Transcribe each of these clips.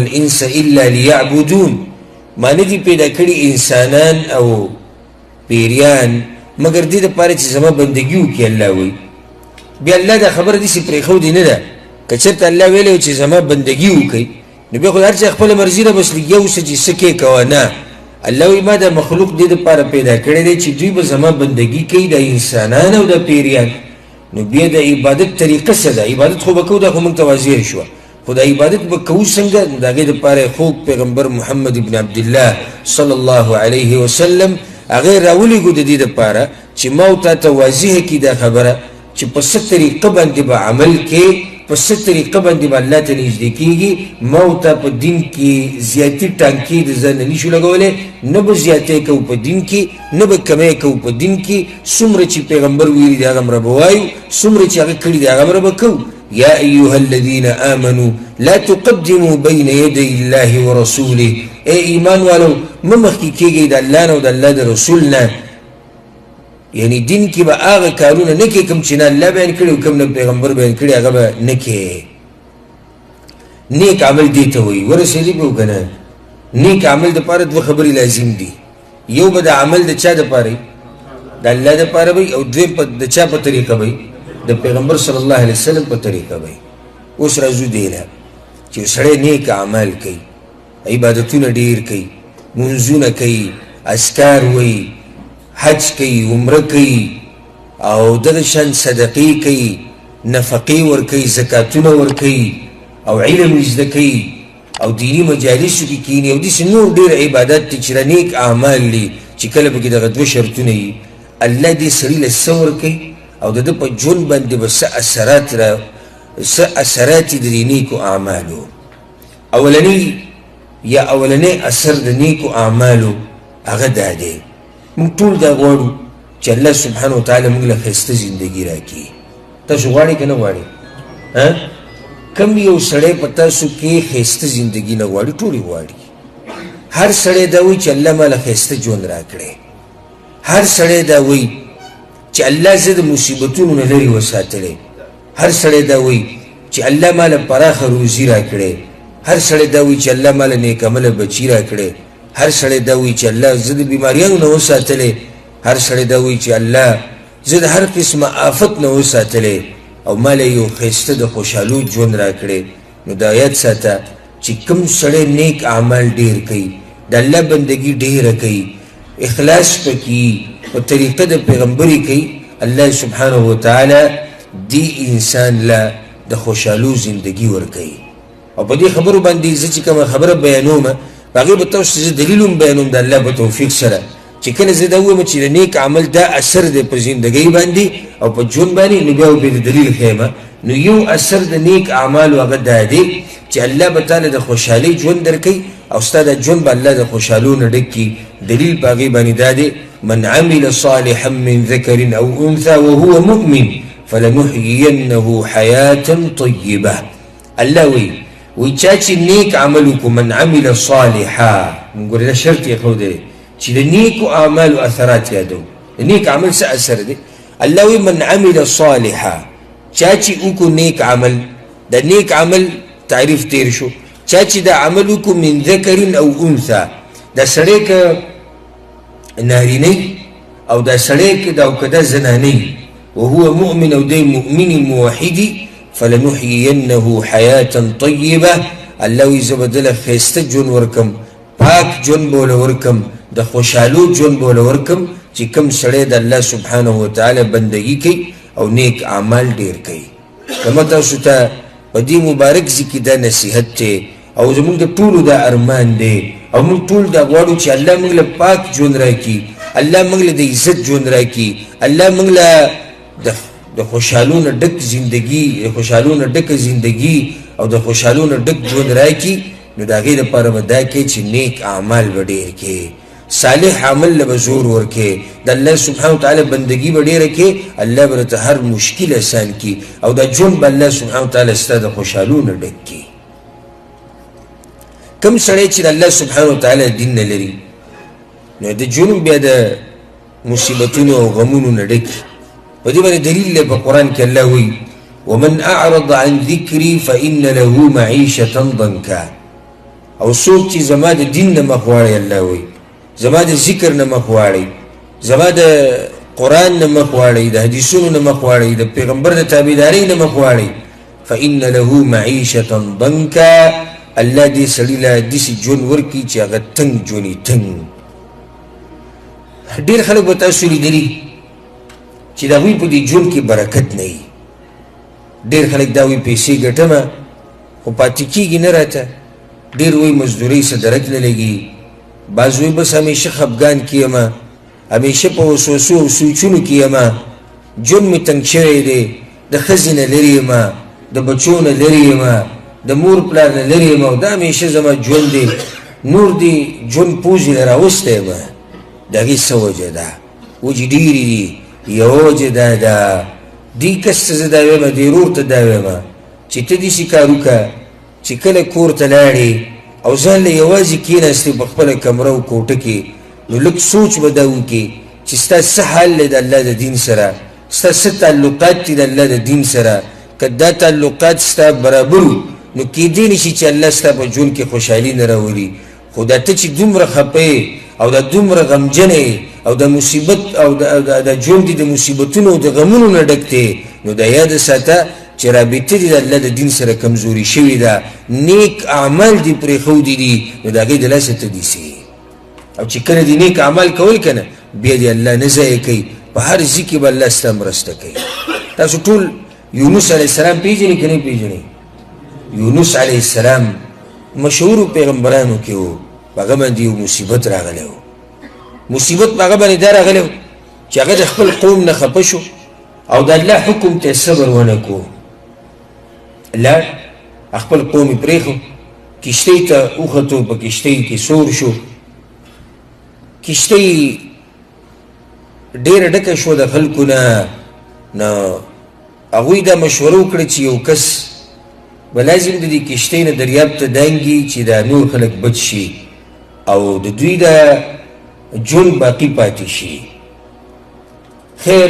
والانس الا ليعبدون ما ندی پیدا کړي انسانان او پیریان مگر دې دپاره چې زما بندګي وکړي الله وایي بیا الله دا خبره داسې پرېښودې نه ده که چېرته الله ویلی چې زما بندګي وکړئ نو بیا خو هر چا خپله مرضي ده بس یو څه چې څه کې کوه نه الله وایي ما دا مخلوق دې دپاره پیدا کړی دی چې دوی به زما بندګي کوي د انسانان او د پیریان نو بیا د عبادت طریقه څه ده عبادت خو به کوو دا خو موږ ته واضح شوه خو د عبادت به کوو څنګه نو د هغې دپاره یې خوږ پیغمبر محمد ابن عبدالله صلی الله علیه وسلم هغه یې راولېږو د دې دپاره چې ما او تا ته واضحه کړي دا خبره چې په څه طریقه باندې به عمل کې په څه طریقه باندې به الله ته نږدې کېږي ما او تا په دین کې زیاتي ټانکې د ځان نه نشو لګولی نه به زیاتی کوو په دین کې نه به کمی کوو په دین کې څومره چې پیغمبر ویلي دی هغه مره به وایو څومره چې هغه کړي دی هغه مره به کوو یا ایها الذین آمنوا لا تقدموا بین یدی الله ورسوله ای ایمان والو مه مخکې کېږئ د الله نه او د الله د رسول نه یعنی دین کې به هغه کارونه نه کې کوم چې نه الله بیان کړي او کوم نه پیغمبر بیان کړي هغه به نه کې نیک عمل دې ته وایي ورسېدې به که نه نیک عمل دپاره دوه خبرې لازم دي یو به د عمل د چا دپاره وي د الله دپاره به او دویم د چا په طریقه به د پیغمبر صلی الله علیه وسلم په طریقه به اوس راځو دې له چې سړی نیک اعمال کوي عبادتونه ډېر کوي منځونه کوي اذکار وایي حج کوي عمره کوي او دغه شان صدقې کوي نفقې ورکوي زکاتونه ورکوي او علم زده کوي او دیني مجالسو کې کینی او داسې نور ډېر عبادت دي چې د نیک اعمال دي چې کله پکې دغه دوه شرطونه وي الله دې سړي له څه ورکوي او د ده په ژوند باندې به څه اثرات دي د دې نیکو اعمالو اولنی اثر د نیکو اعمالو هغه دا دی موږ ټول دا غواړو چې الله سبحانه وتعالی موږ له ښایسته زندګي راکړي تاسو غواړئ که نه غواړئ کم یو سړی په تاسو کې ښایسته زندګي نه غواړي ټول یې غواړي هر سړی دا وایي چې الله ما له ښایسته ژوند راکړی هر سړی دا وایي چې الله زه د مصیبتونو نه لرې وساتلی هر سړی دا وایي چې الله ما له پراخه روزي راکړی هر سړی دا وایي چې الله ما له نیک عمله بچي راکړی هر سړی دا وایي چې الله زه د بیماریانو نه وساتلی هر سړی دا وایي چې الله زه د هر قسمه آفت نه وساتلی او ما له یو ښایسته د خوشحالو ژوند راکړی نو دا یاد ساته چې کوم سړی نیک اعمال ډېر کوي د الله بندګي ډېره کوي اخلاص پکې په طریقه د پیغمبري کوي الله سبحانه وتعالی دې انسان له د خوشحالو زندګي ورکوي او په دې خبرو باندې زه چې کومه خبره بیانومه په هغې به تاسو زه دلیل هم بیانوم د الله په توفیق سره چې کله زه دا ووایم چې د نیک عمل دا اثر دی په زندګۍ باندې او په ژوند باندې نو بیا به د دلیل ښیمه نو یو اثر د نیک اعمالو هغه دا دی چې الله به تعالی د خوشحالۍ ژوند درکوي او ستا د ژوند به الله د خوشحالو نه ډک کړي دلیل په هغې باندې دا دی من عمل صالحا من ذکر او انثى وهو مؤمن فلنحيينه حیاة طیبه الله وی چا چې نیک عمل وکړو من عمل صالحا ګورې دا شرط یې ښودلی چې د نیکو اعمالو اثرات یادو د نیک عمل څه اثر دی الله وی من عمل صالحا چا چې وکړو نیک عمل د نیک عمل تعریف تیر شو چا چې د عمل وکړو من ذکر او انثى دا سړی که نارینی او دا سړی او که دا زنانی وهو مؤمن او دی مؤمن موحدي فلنحيينه حیاة طیبه الله وی زه به دله ښایسته ژوند ورکم پاک ژوند به وله ورکم د خوشحالو ژوند به وله ورکم چې کوم سړی د الله سبحانه وتعالی بندګي کوي او نیک اعمال ډېر کوي زما تاسو ته په دې مبارک ځای کې دا نصیحت دی او زموږ د ټولو دا ارمان دی او موږ ټول دا غواړو چې الله موږ له پاک ژوند راکړي الله موږ له د عزت ژوند راکړي الله موږ له د خوشحالو نه ډک زندګي د خوشحالو نه ډکه زندګي او د خوشحالو نه ډک ژوند راکړي نو د هغې دپاره به دا کوي چې نیک اعمال به ډېر کوي صالح عمل له به زور ورکوي د الله سبحانه وتعالی بندګي به ډېره کوي الله به درته هر مشکل اسان کړي او دا ژوند به الله سبحانه وتعالی ستا د خوشحالو نه ډک کړي کوم سړی چې د الله سبحانه وتعالی دین نه لري نو د ژوند بیا د مصیبتونو او غمونو نه ډک په دې باندې دلیل دی په قرآن کې الله وایي ومن اعرض عن ذکري فإن له معیشة ضنکا او څوک چې زما د دین نه مخ واړی الله وایي زما د ذکر نه مخ واړی زما د قرآن نه مخ واړی د حدیثونو نه مخ واړی د پیغمبر د تابعدارۍ نه مخ واړی فإن له معیشة ضنکا الله دې سړي له داسې ژوند ورکړي چې هغه تنګ ژوند یې تنګ ډېر خلک به تاسو لیدلي چې د هغوی په دې ژوند کې برکت نه وي ډېر خلک دا وایي پیسې ګټمه خو پاتې کېږي نه راته ډېر وایي مزدورۍ څه درک نه لګي بعض وایي بس همیشه خفګان کې یم همیشه په وسوسو او سوچونو کې یم ژوند مې تنګ شوی دی د ښځې نه لرې یم د بچو نه لرې یم د مور پلار نه لرې یم او دا همیشه زما ژوند دی نور دې ژوند پوزې نه راوستی یم د هغې څه وجه ده وجې ډېرې دي یوه وجه دا ده دې کس ته زه دا ویم دې ورور ته دا ویم چې ته داسې کار وکړه چې کله کور ته لاړې او ځان له یوازې کېناستې په خپله کمره او کوټه کې نو لږ سوچ به دا وکړې چې ستا څه حال دی د الله د دین سره ستا څه تعلقات دي د الله د دین سره که دا تعلقات ستا برابر نو کېدی نه شي چې الله ستا په ژوند کې خوشحالي نه راولي خو دا ته چې دومره خفه او دا دومره غمجنه او د مصیبت او د ژوند د مصیبتونو او د غمونو نه ډک دی نو دا یاد ساته چې رابطه دې د الله د دین سره کمزوري شوې ده نیک اعمال دې پرېښودي دي نو د هغې د لاسه ته نیسي او چې کله دې نیک اعمال کول که نه بیا دې الله نه ضایع کوي په هر ځای کې به الله ستا مرسته کوي تاسو ټول یونس علیه السلام پیژنئ که نه پیژنئ یونس علیه السلام مشهورو پیغمبرانو کې و په هغه باندې یو مصیبت راغلی و مصیبت په هغه باندې دا راغلی و چې هغه د خپل قوم نه خفه شو او د الله حکم ته صبر ونه کو لاړ خپل قوم یې پرېښو کښتۍ ته وختو په کښتۍ کې سور شو کښتۍ ډېره ډکه شوه د خلکو نه نو هغوی دا مشوره وکړه چې یو کس به لازم د دې کښتۍ نه دریاب ته دانګي چې دا نور خلک بچ شي او د دوی دا ژوند باقي پاتې شي خیر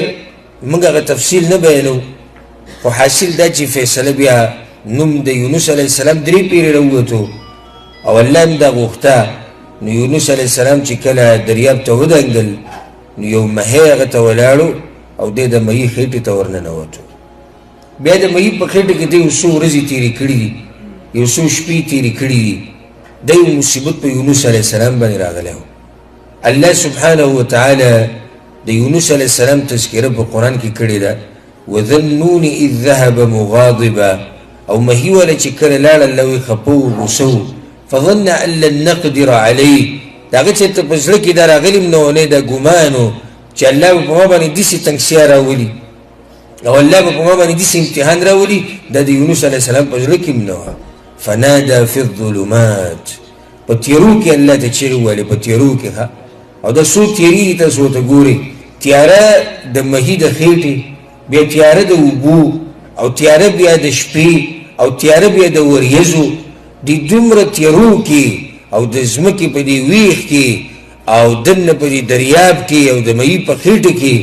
موږ هغه تفصیل نه بیانو خو حاصل دا چې فیصله بیا نوم د یونس علیه السلام 3 پیرې راووتو او الله هم دا غوښته نو یونس علیه السلام چې کله دریاب ته ودانګل نو یو مهی هغه ته ولاړو او دی د مهي خېټې ته ورننوتو بیا د مهي په خېټه کې دی یو څو ورځې تېرې کړي دي یو څو شپې تېرې کړي دي دا یو مصیبت په یونس علیه السلام باندې راغلی و الله سبحانه وتعالی د یونس علیه السلام تذکره په قرآن کې کړې ده وذنون اذ ذهب مغاضبا او مهي والا چې کله لاړ الله وی خفه و غوسه و فظن ان لن نقدر علیه د هغه چېرته په زړه کې دا راغلي م نه و نه دا ګمان و چې الله به په ما باندې داسې تنګسیا راولي او الله به په ما باندې داسې امتحان راولي دا د یونس علیه السلام په زړه کې م نه وه فنادا فی الظلمات په تیرو کې الله ته چیغې وویلې په تیرو کې ښه او دا څو تیرې تاسو ورته ګورئ تیاره د مهي د خېټې بیا تیاره د اوبو او تیاره بیا د شپې او تیاره بیا د وریځو دې دومره تیرو کې او د ځمکې په دې ویښ کې او دننه په دې دریاب کې او د مهي په خېټه کې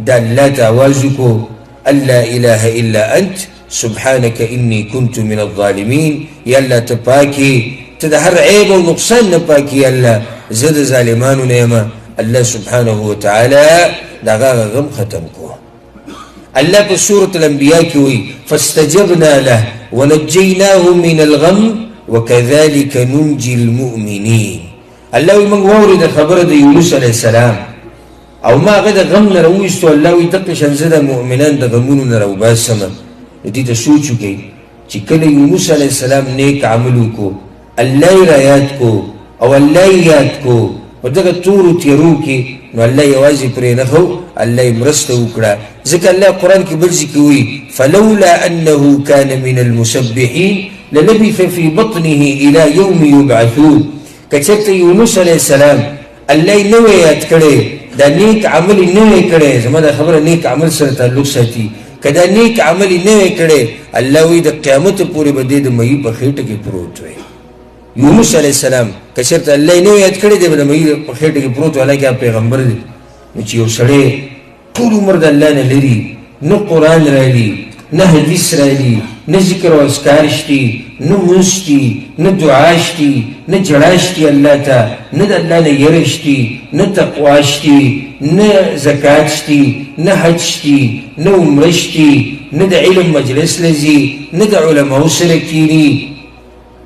د الله ته اواز وکړو الله اله الا انت سبحانك اني كنت من الظالمين یا الله ته پاکې ته د هر عیب او نقصان نه پاکې یا الله زه د ظالمانو نه یم الله سبحانه وتعالی د هغه غم ختم کو الله په سورة الانبیاء کې وایي فاستجبنا له ونجیناه من الغم وكذلك ننجي المؤمنین الله وایي موږ واورېده خبره د یونس علیه السلام او ما هغه د غم نه راوویستو الله وایي دقې شان زه د مؤمنان د غمونو نه راوباسم نو دې ته سوچ وکړئ چې کله یونس علیه السلام نیک عمل وکړو الله یې رایاد کو او الله یې یاد کو په دغه تورو تیرو کې نو الله یوازې پرې نه خو الله یې مرسته وکړه ځکه الله قرآن کې بل ځای کې وایي فلولا انه كان من المسبحین للبث في بطنه الى يوم يبعثون که چېرته یونس علیه السلام الله یې نه وی یاد کړی دا نیک عمل یې نه وی کړی زما دا خبره نیک عمل سره تعلق ساتي که دا نیک عمل یې نه وی کړی الله وایي د قیامت پورې به دې د مهي په خېټه کې پروت وی یونس علیه السلام که چېرته الله یې نه یاد کړی دی به د مهي په خېټه کې پروت و حالانکې پیغمبر دی نو چې یو سړی ټول عمر د الله نه لري نه قرآن رالي نه حدیث رالي نه ذکر و اذکار شتی نه منځ شتی نه دعا شتی نه جړا شتی الله ته نه د الله نه یره شتی نه تقوا شتی نه زکات شتی نه حج شتی نه عمره شتی نه د علم مجلس لځي نه د علماو سره کینی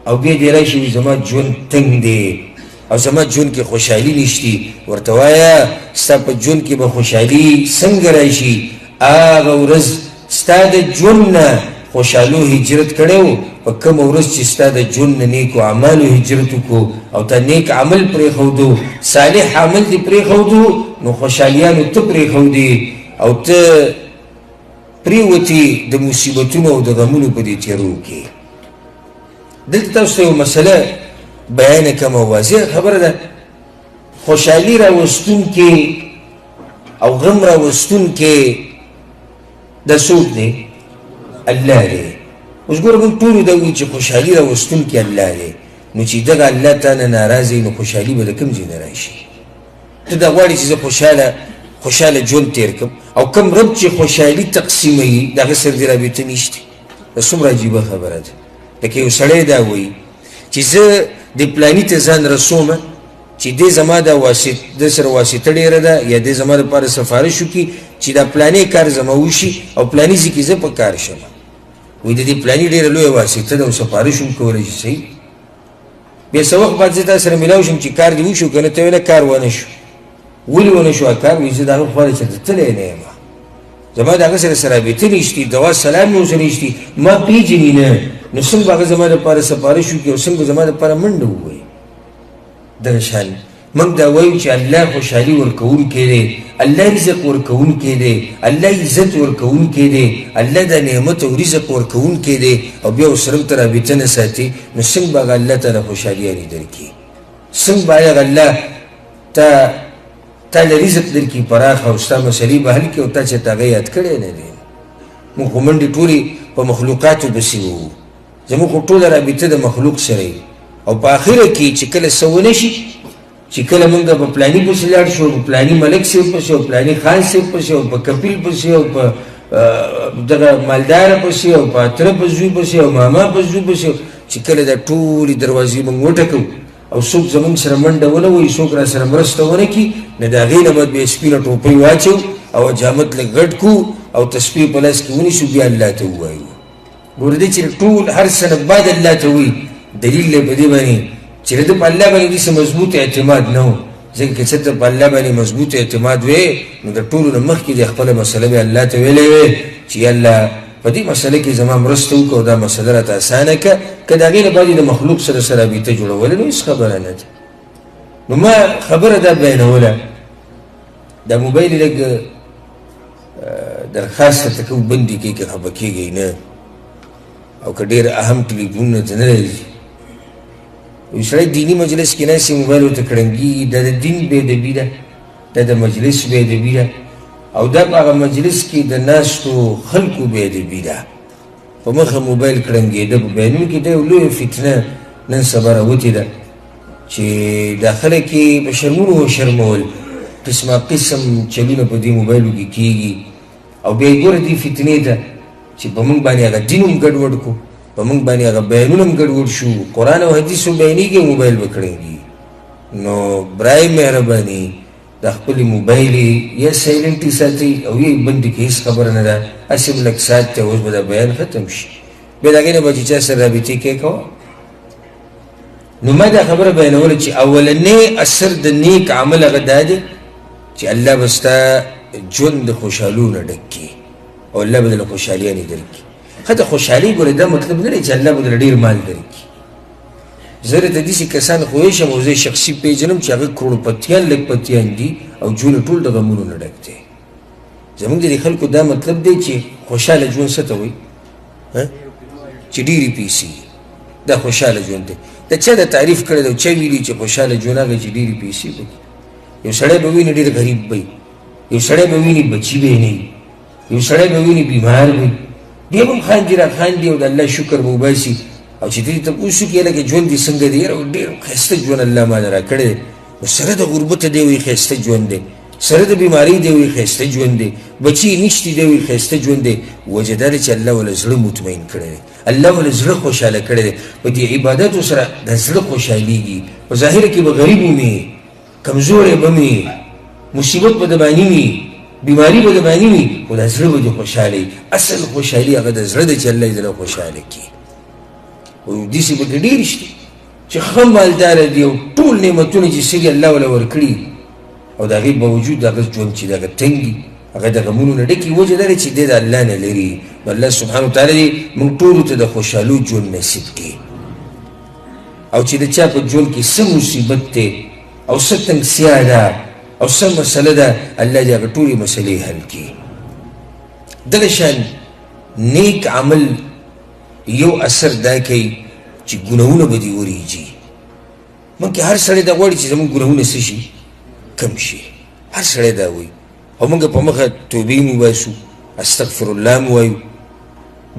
او بیا دې راشي زما ژوند تنګ دی او زما ژوند کې خوشحالي نشتی ورته وایه ستا په ژوند کې به خوشحالي څنګه راشي هغه ورځ ستا د ژوند نه خوشحالو هجرت کړی و په کومه ورځ چې ستا د ژوند نه نیکو اعمالو هجرت وکړو او تا نیک عمل پرېښودو صالح عمل دې پرېښودو نو خوشحالیانو ته پرېښودې او ته پرېوتې د مصیبتونو او د غمونو په دې تیرو کې دلته تاسو ته یو مسله بیانه کمه واضح خبره ده خوشحالي راوستونکې او غم راوستونکې دا څوک دی الله دی اوس ګوره موږ ټولو دا وایو چې خوشحالي راوستونکی الله دی نو چې دغه الله تا نه ناراضه نو خوشحالي به د کوم ځای نه راشي ته دا غواړې چې زه خوشحاله ژوند تېر کړم او کوم رب چې خوشحالي تقسیموي د هغه سره دې رابطه نشته دا څومره عجیبه خبره ده لکه یو سړی دا وایي چې زه د پلاني ته ځان رسومه چې دې زما د سره واسطه ډېره ده یا دې زما دپاره سفارش وکړي چې دا پلانې کار زما وشي او پلاني ځای کې زه په کار شم وایي د دې پلاني ډېره لویه واسطه ده او سفارش هم کولی شي صحیح بیا څه وخت بعد زه تا سره میلاو شم چې کار دې وشو که نه ته ویله کار ونه شو ولې ونه شو کار وایي زه د هغه خواله چېرته تللی نه یم زما د هغه سره رابطه نشتي دوا سلام مې ورسره نشتي ما پېژني نه نو څنګه به هغه زما دپاره سفارش وکړي او څنګه به زما دپاره منډه ووایي دغه شان موږ دا وایو چې الله خوشحالي ورکوونکی دی الله رزق ورکوونکی دی الله عزت ورکوونکی دی الله د نعمت او رزق ورکوونکی دی او بیا ورسره ته رابطه نه ساتي نو څنګه به هغه الله ته د خوشحالي درکړي څنګه به هغه الله تا له رزق درکړي پراخ او ستا مسلې به حل کړي او تا چې ته هغه یاد کړی نه دی موږ خو منډې ټولې په مخلوقاتو پسې وو زموږ خو ټوله رابطه د مخلوق سره او په آخره کې چې کله څه ونه شي چې کله موږ په پلاني پسې لاړ شو په پلاني ملک صاحب پسې او پلاني خان صاحب پسې او په کپیل پسې او په دغه مالداره پسې او په اتره په زوی پسې او ماما په زوی پسې چې کله دا ټولې دروازې موږ وټکو او څوک زموږ سره منډه ونه وایي څوک را سره مرسته ونه کړي نو د هغې نه بعد بیا سپینه ټوپۍ واچو او حجامت لږ غټ کړو او تسبیح په لاس کې ونیسو بیا الله ته ووایو ګوره دې چې ټول هر څه نه بعد الله ته وایي دلیل دی په دې باندې چې د په الله باندې داسې مضبوط اعتماد نه و ځکه که څه ته په الله باندې مضبوط اعتماد وې نو د ټولو نه مخکې د خپله مسله به الله ته ویلی وې چې الله په دې مسله کې زما مرسته وکړه او دا مسله راته اسانه کړه که د هغې نه بعد د مخلوق سره رابطه جوړوله نو هېڅ خبره نه ده نو ما خبره دا بیانوله دا موبایل یې لږ درخواست درته کوو بند یې کړئ که خفه کېږئ نه او که ډېر اهم ټلیفونونه ته نه راځي یو سړی دیني مجلس کې ناست موبایل ورته کړنګېږي دا د دین بېادبي ده دا د مجلس بېادبي ده او دا په هغه مجلس کې د ناستو خلکو بېادبي ده په مخه موبایل کړنګېده په بیانونو کې دا یو لویه فتنه نن سبا راوتې ده چې دا خلک یې په شرمونو وشرمول قسمه قسم چلونه په دې موبایلو کې کېږي او بیا یې ګوره دې فتنې ته چې په موږ باندې هغه دین هم ګډوډ کړو په موږ باندې هغه بیانونه هم ګډوډ شو قرآن او حدیث هم بیانېږي موبایل به کړنګي نو برای مهرباني د خپلې موبایل یا سایلنټ یې ساتئ او یا یې بندې کړئ هېڅ خبره نه ده هسې به لږ ساعت ته اوس به دا بیان ختم شي بیا د هغې نه به چې چا سره رابطې کوې کوه نو ما دا خبره بیانوله چې اولنی اثر د نیک عمل هغه دا دی چې الله به ستا ژوند د خوشحالو نه ډک کړي او الله به دله خوشحالیانې درکړي ښه د خوشحالۍ ګورې دا مطلب نه دی چې الله به دله ډېر مال درکړي زه درته داسې کسان خویشم او زه شخصي پېژنم چې هغه کروړپتیان لکپتیان دي او ژوند ټول د غمونو نه ډک دی زموږ د دې خلکو دا مطلب دی چې خوشحاله ژوند څه ته وایي چې ډېرې پیسې دا خوشحاله ژوند دی د چا د تعریف کړی دی او چا ویلي چې خوشحاله ژوند هغه چې ډېرې پیسې به یو سړی به ویني ډېر غریب به یو سړی به ویني بچي به نه یو سړی به ویني بیمار وي بیا به هم خاندي را خاندي او د الله شکر به وباسي او چې دې تپوس وکړي لکه ژوند دې څنګه دی یاره ډېر ښایسته ژوند الله ماله راکړی دی نو سره د غربته دی وایي ښایسته ژوند دی سره د بیمارۍ دی وایي ښایسته ژوند دی بچي نشتي دی وایي ښایسته ژوند دی وجه دا دی چې الله وله زړه مطمئن کړی دی الله ول زړه خوشاله کړی دی په دې عبادتو سره د زړه خوشحالېږي په ظاهره کې به غریب ومې کمزوری به مې مصیبت به د باندې وي بیماري به د باندې وي خو د زړه به دې خوشحاله اصل خوشحالي هغه د زړه ده چې الله یې زړه خوشحاله کړي او داسې پکې ډېر شته چې ښه مالداره دي او ټول نعمتونه چې څه دي الله وله ورکړي او د هغې باوجود د هغه ژوند چې دغه تنګ دي هغه د غمونو نه ډکې وجه دا چې دی د الله نه لري نو الله سبحانه وتعالی دې موږ ټولو ته د خوشحالو ژوند نصیب کړي او چې د چا په ژوند کې څه مصیبت دی او څه تنګسیا ده او څه مسله ده الله دې هغه ټولې مسلې حل کړي دغه شان نیک عمل یو اثر دا کوي چې ګناهونه به دې وریږي مونږ هر سړی دا غواړي چې زموږ ګناهونه څه شي کم شي هر سړی دا وایي او موږ په مخه توبې مو باسو استغفر الله مو وایو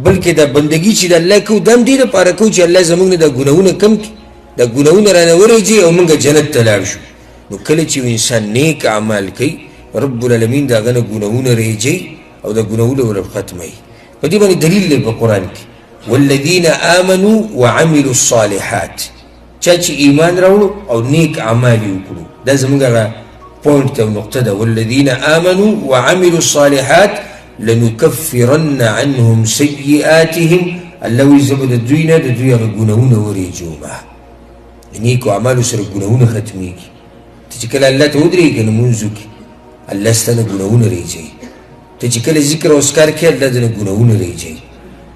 بلکې دا بندګي چې د الله کوو دا هم دې دپاره کوو چې الله زموږ نه دا ګناهونه کم کړي دا ګناهونه رانه وریږي او موږ جنت ته لاړ شو نو کله چې انسان نیک اعمال کوي رب العالمین د هغه نه ګناهونه ریږي او د ګناهونه ور ختموي په دې باندې دلیل دی په قرآن کې والذین آمنوا وعملوا الصالحات چا چې ایمان راوړو او نیک اعمال یې وکړو دا زموږ هغه پوینټ او نقطه ده والذین آمنوا وعملوا الصالحات لنکفرن عنهم سیئاتهم الله وایي زه به د دوی نه د دوی هغه ګناهونه وریږومه د نیکو اعمالو سره ګناهونه ختمیږي ته چې کله الله ته ودرېږې لمونځ وکړي الله ستا نه ګناهونه ریږوي ته چې کله ذکر او اذکار کوې الله دې نه ګناهونه ریږوي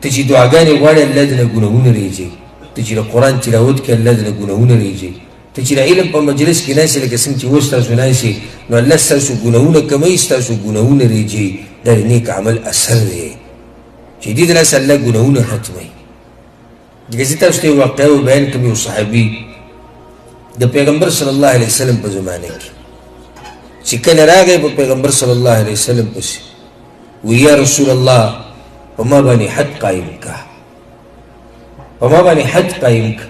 ته چې دعاګانې غواړې الله دې نه ګناهونه ریږوي ته چې د قرآن تلاوت کوې الله دې نه ګناهونه ریږوي ته چې د علم په مجلس کې ناستې لکه څنګه چې اوس تاسو ناستې نو الله ستاسو ګناهونه کموي ستاسو ګناهونه ریږي دا د نیک عمل اثر دی چې دې دلاسه الله ګناهونه ختموي ځکه زه تاسو ته یو واقعه بیان کوم یو صحابي د پیغمبر صلی الله علیه وسلم په زمانه کې چې کله راغی په پیغمبر صلی الله علیه وسلم پسې وی یا رسول الله په ما باندې حد قایم که په ما باندې حد قایم که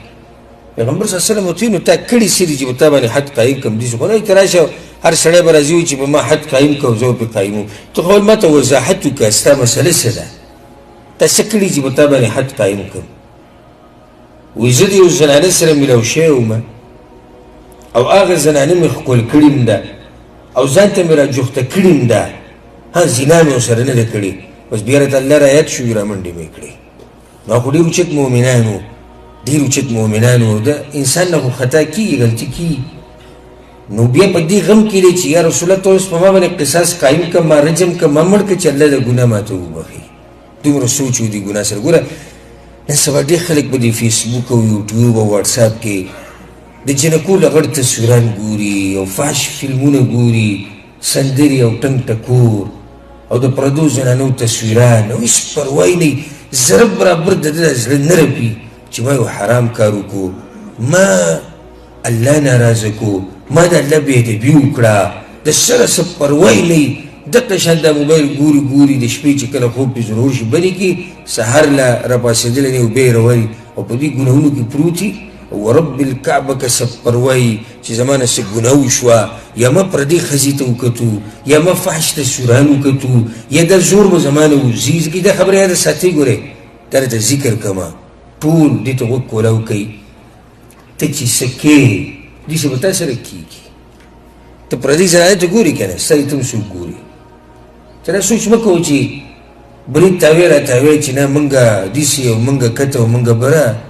پیغمبر صلی الله علیه وسلم ورته ویل نو تا کړي څه دي چې په تا باندې حد قایم کړم داسې خو نه چې راشه هر سړی به راځي وایي چې په ما حد قایم کړه او زه به پرې قایموم ته خو ما ته وضاحت وکړه ستا مسله څه ده تا څه کړي چې په تا باندې حد قایم کړم وایي زه د یو زنانه سره میلاو شوی وم او هغه زنانه مې ښکل کړې م ده او ځان ته مې را جوخته کړې م ده ها زنا مې ورسره نه ده کړې بس بیا راته الله رایاد شو را منډې مې کړې نو خو ډېر اوچت مؤمنان وو ډېر اوچت مؤمنان وو د انسان نه خو خطا کېږي غلطي کېږي نو بیا په دې غم کې دی چې یا رسول الله ته اوس په ما باندې قصاص قایم کړه ما رجم کړه ما مړ کړه چې الله د ګناه ماته وبخي دومره سوچ و دې ګناه سره ګوره نن سبا ډېر خلک په دې فیسبوک او یوټیوب او واټساپ کې د جنکو لغړ تصویران ګوري او فحش فلمونه ګوري سندرې او ټنګ ټکور او د پردو زنانو تصویران او هېڅ پروا نه ذره برابر د ده زړه نه رپي چې ما یو حرام کار وکړو ما الله ناراضه کو ما د الله بېادبي وکړه د سره څه پروا یې نه دغه شان دا موبایل ګوري ګوري د شپې چې کله خوب پې ضرور شي بلې کې سهار له راپاڅېدلی نه یو بیا یې راولي او په دې ګناهونو کې پروت وي ورب الکعبه که څه پروا یي چې زما نه څه ګناه وشوه یا ما پردې ښځې ته وکتو یا ما فحش تصویران وکتو یا دا زور به زما نه وځي ځکه دا خبره یاده ساتئ ګورئ دا راته ذکر کړمه ټول دې ته غوږ کولاو کوي ته چې څه کوې داسې به تا سره کېږي ته پردۍ زنانه ته ګورې که نه ستا دې ته هم څوک ګوري ته دا سوچ مه کوو چې برید تاوی را تاوی چې نه مونږه داسې او مونږه کته او مونږه بره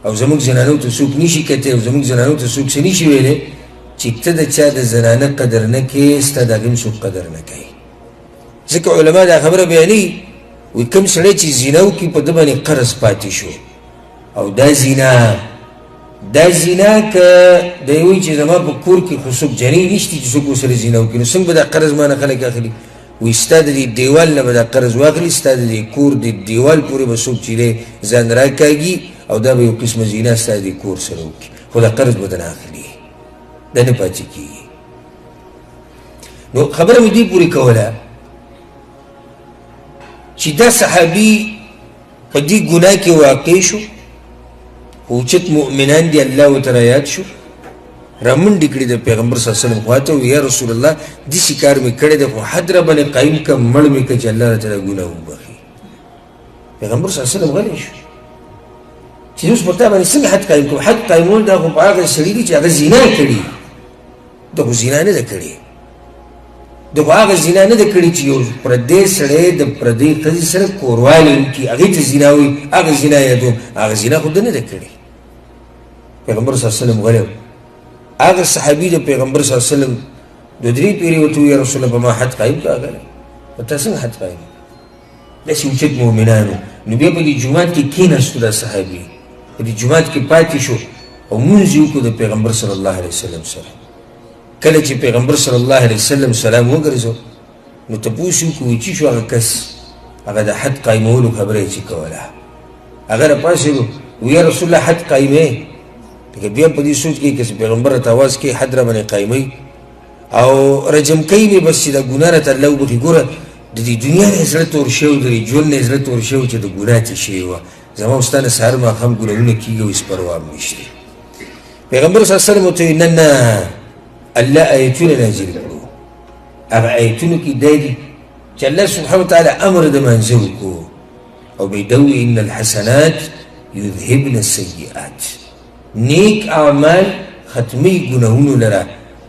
او زموږ زنانو ته څوک نشي کتی او زموږ زنانو ته څوک څه نشي ویلی چې ته د چا د زنانه قدر نه کوې ستا د هغې هم څوک قدر نه کوي ځکه علما دا خبره بیانوي وایي کوم سړی چې زنا وکړي په ده باندې قرض پاتې شو او دا زنا که دی وایي چې زما په کور کې خو څوک جنۍ نشته چې څوک ورسره زنا وکړي نو څنګه به دا قرض مانه خلک اخلي وایي ستا د دې دیوال نه به دا قرض واخلي ستا د دې کور د دیوال پورې به څوک چې دی ځان راکاږي او دا به یو قسمه زینا ستا د کور سره وکړي خو دا قرض به دنه اخلي دا نه پاتې کېږي نو خبره مې دې پورې کوله چې دا صحابي په دې ګناه کې واقع شو خو اوچت مؤمنان دي الله ورته رایاد شو رامنډې کړي د پیغمبر صلی الله علیه وسلم خواته یا رسول الله داسې کار مې کړی دی خو حد را باندې قایم کړه مړ مې کړه چې الله راته دا ګناه وبخي پیغمبر صلی الله علیه وسلم غلی شو چې اوس په تا باندې څنګه حد قایم کوم؟ حد قایمول دا خو په هغه سړي دي چې هغه زنا کړي. ده خو زنا نه ده کړې، ده خو هغه زنا نه ده کړې چې یو پردی سړی د پردۍ ښځې سره کوروالی وکړي، هغې ته زنا وایي، هغه زنا یادوم. هغه زنا خو ده نه ده کړې. پیغمبر صلی الله علیه وسلم غلی و. هغه صحابي د پیغمبر صلی الله علیه وسلم 2-3 پیرې ورته وویل یا رسول الله په ما حد قایم کړه. هغه په تا څنګه حد قایم؟ داسې اوچت مؤمنانو. نو بیا په دې جومات کې کېناستو دا صحابي، په دې جومات کې پاتې شو او مونځ یې وکړو د پیغمبر صلی الله علیه وسلم سره. کله چې پیغمبر صلی الله علیه وسلم سلام وګرځو نو تپوس یې وکړو چې شو هغه کس، هغه د حد قایمولو خبره یې چې کوله. هغه راپاڅېدو وی یا رسول الله حد قایمې؟ لکه بیا په دې سوچ کې که پیغمبر راته اواز کوي حد را باندې قایموي او رجم کوي مې بس چې د ګناه راته الله وبخي. ګوره د دې دنیا نه زړه تور شوی، د دې ژوند نه زړه تور شوی چې د ګناه څه شوی وه. زما او ستا نه سهار ماښام ګناهونه کېږي او هېڅ پروا هم نشته. پیغمبر صلی الله علیه وسلم ورته وایي نه نه، الله آیتونه نازل کړو. هغه آیتونو کې دا دي چې الله سبحانه وتعالی امر د مانځه وکړو او بيدوي ان الحسنات یذهبن السیئات. نیک اعمال ختمي ګناهونو لره.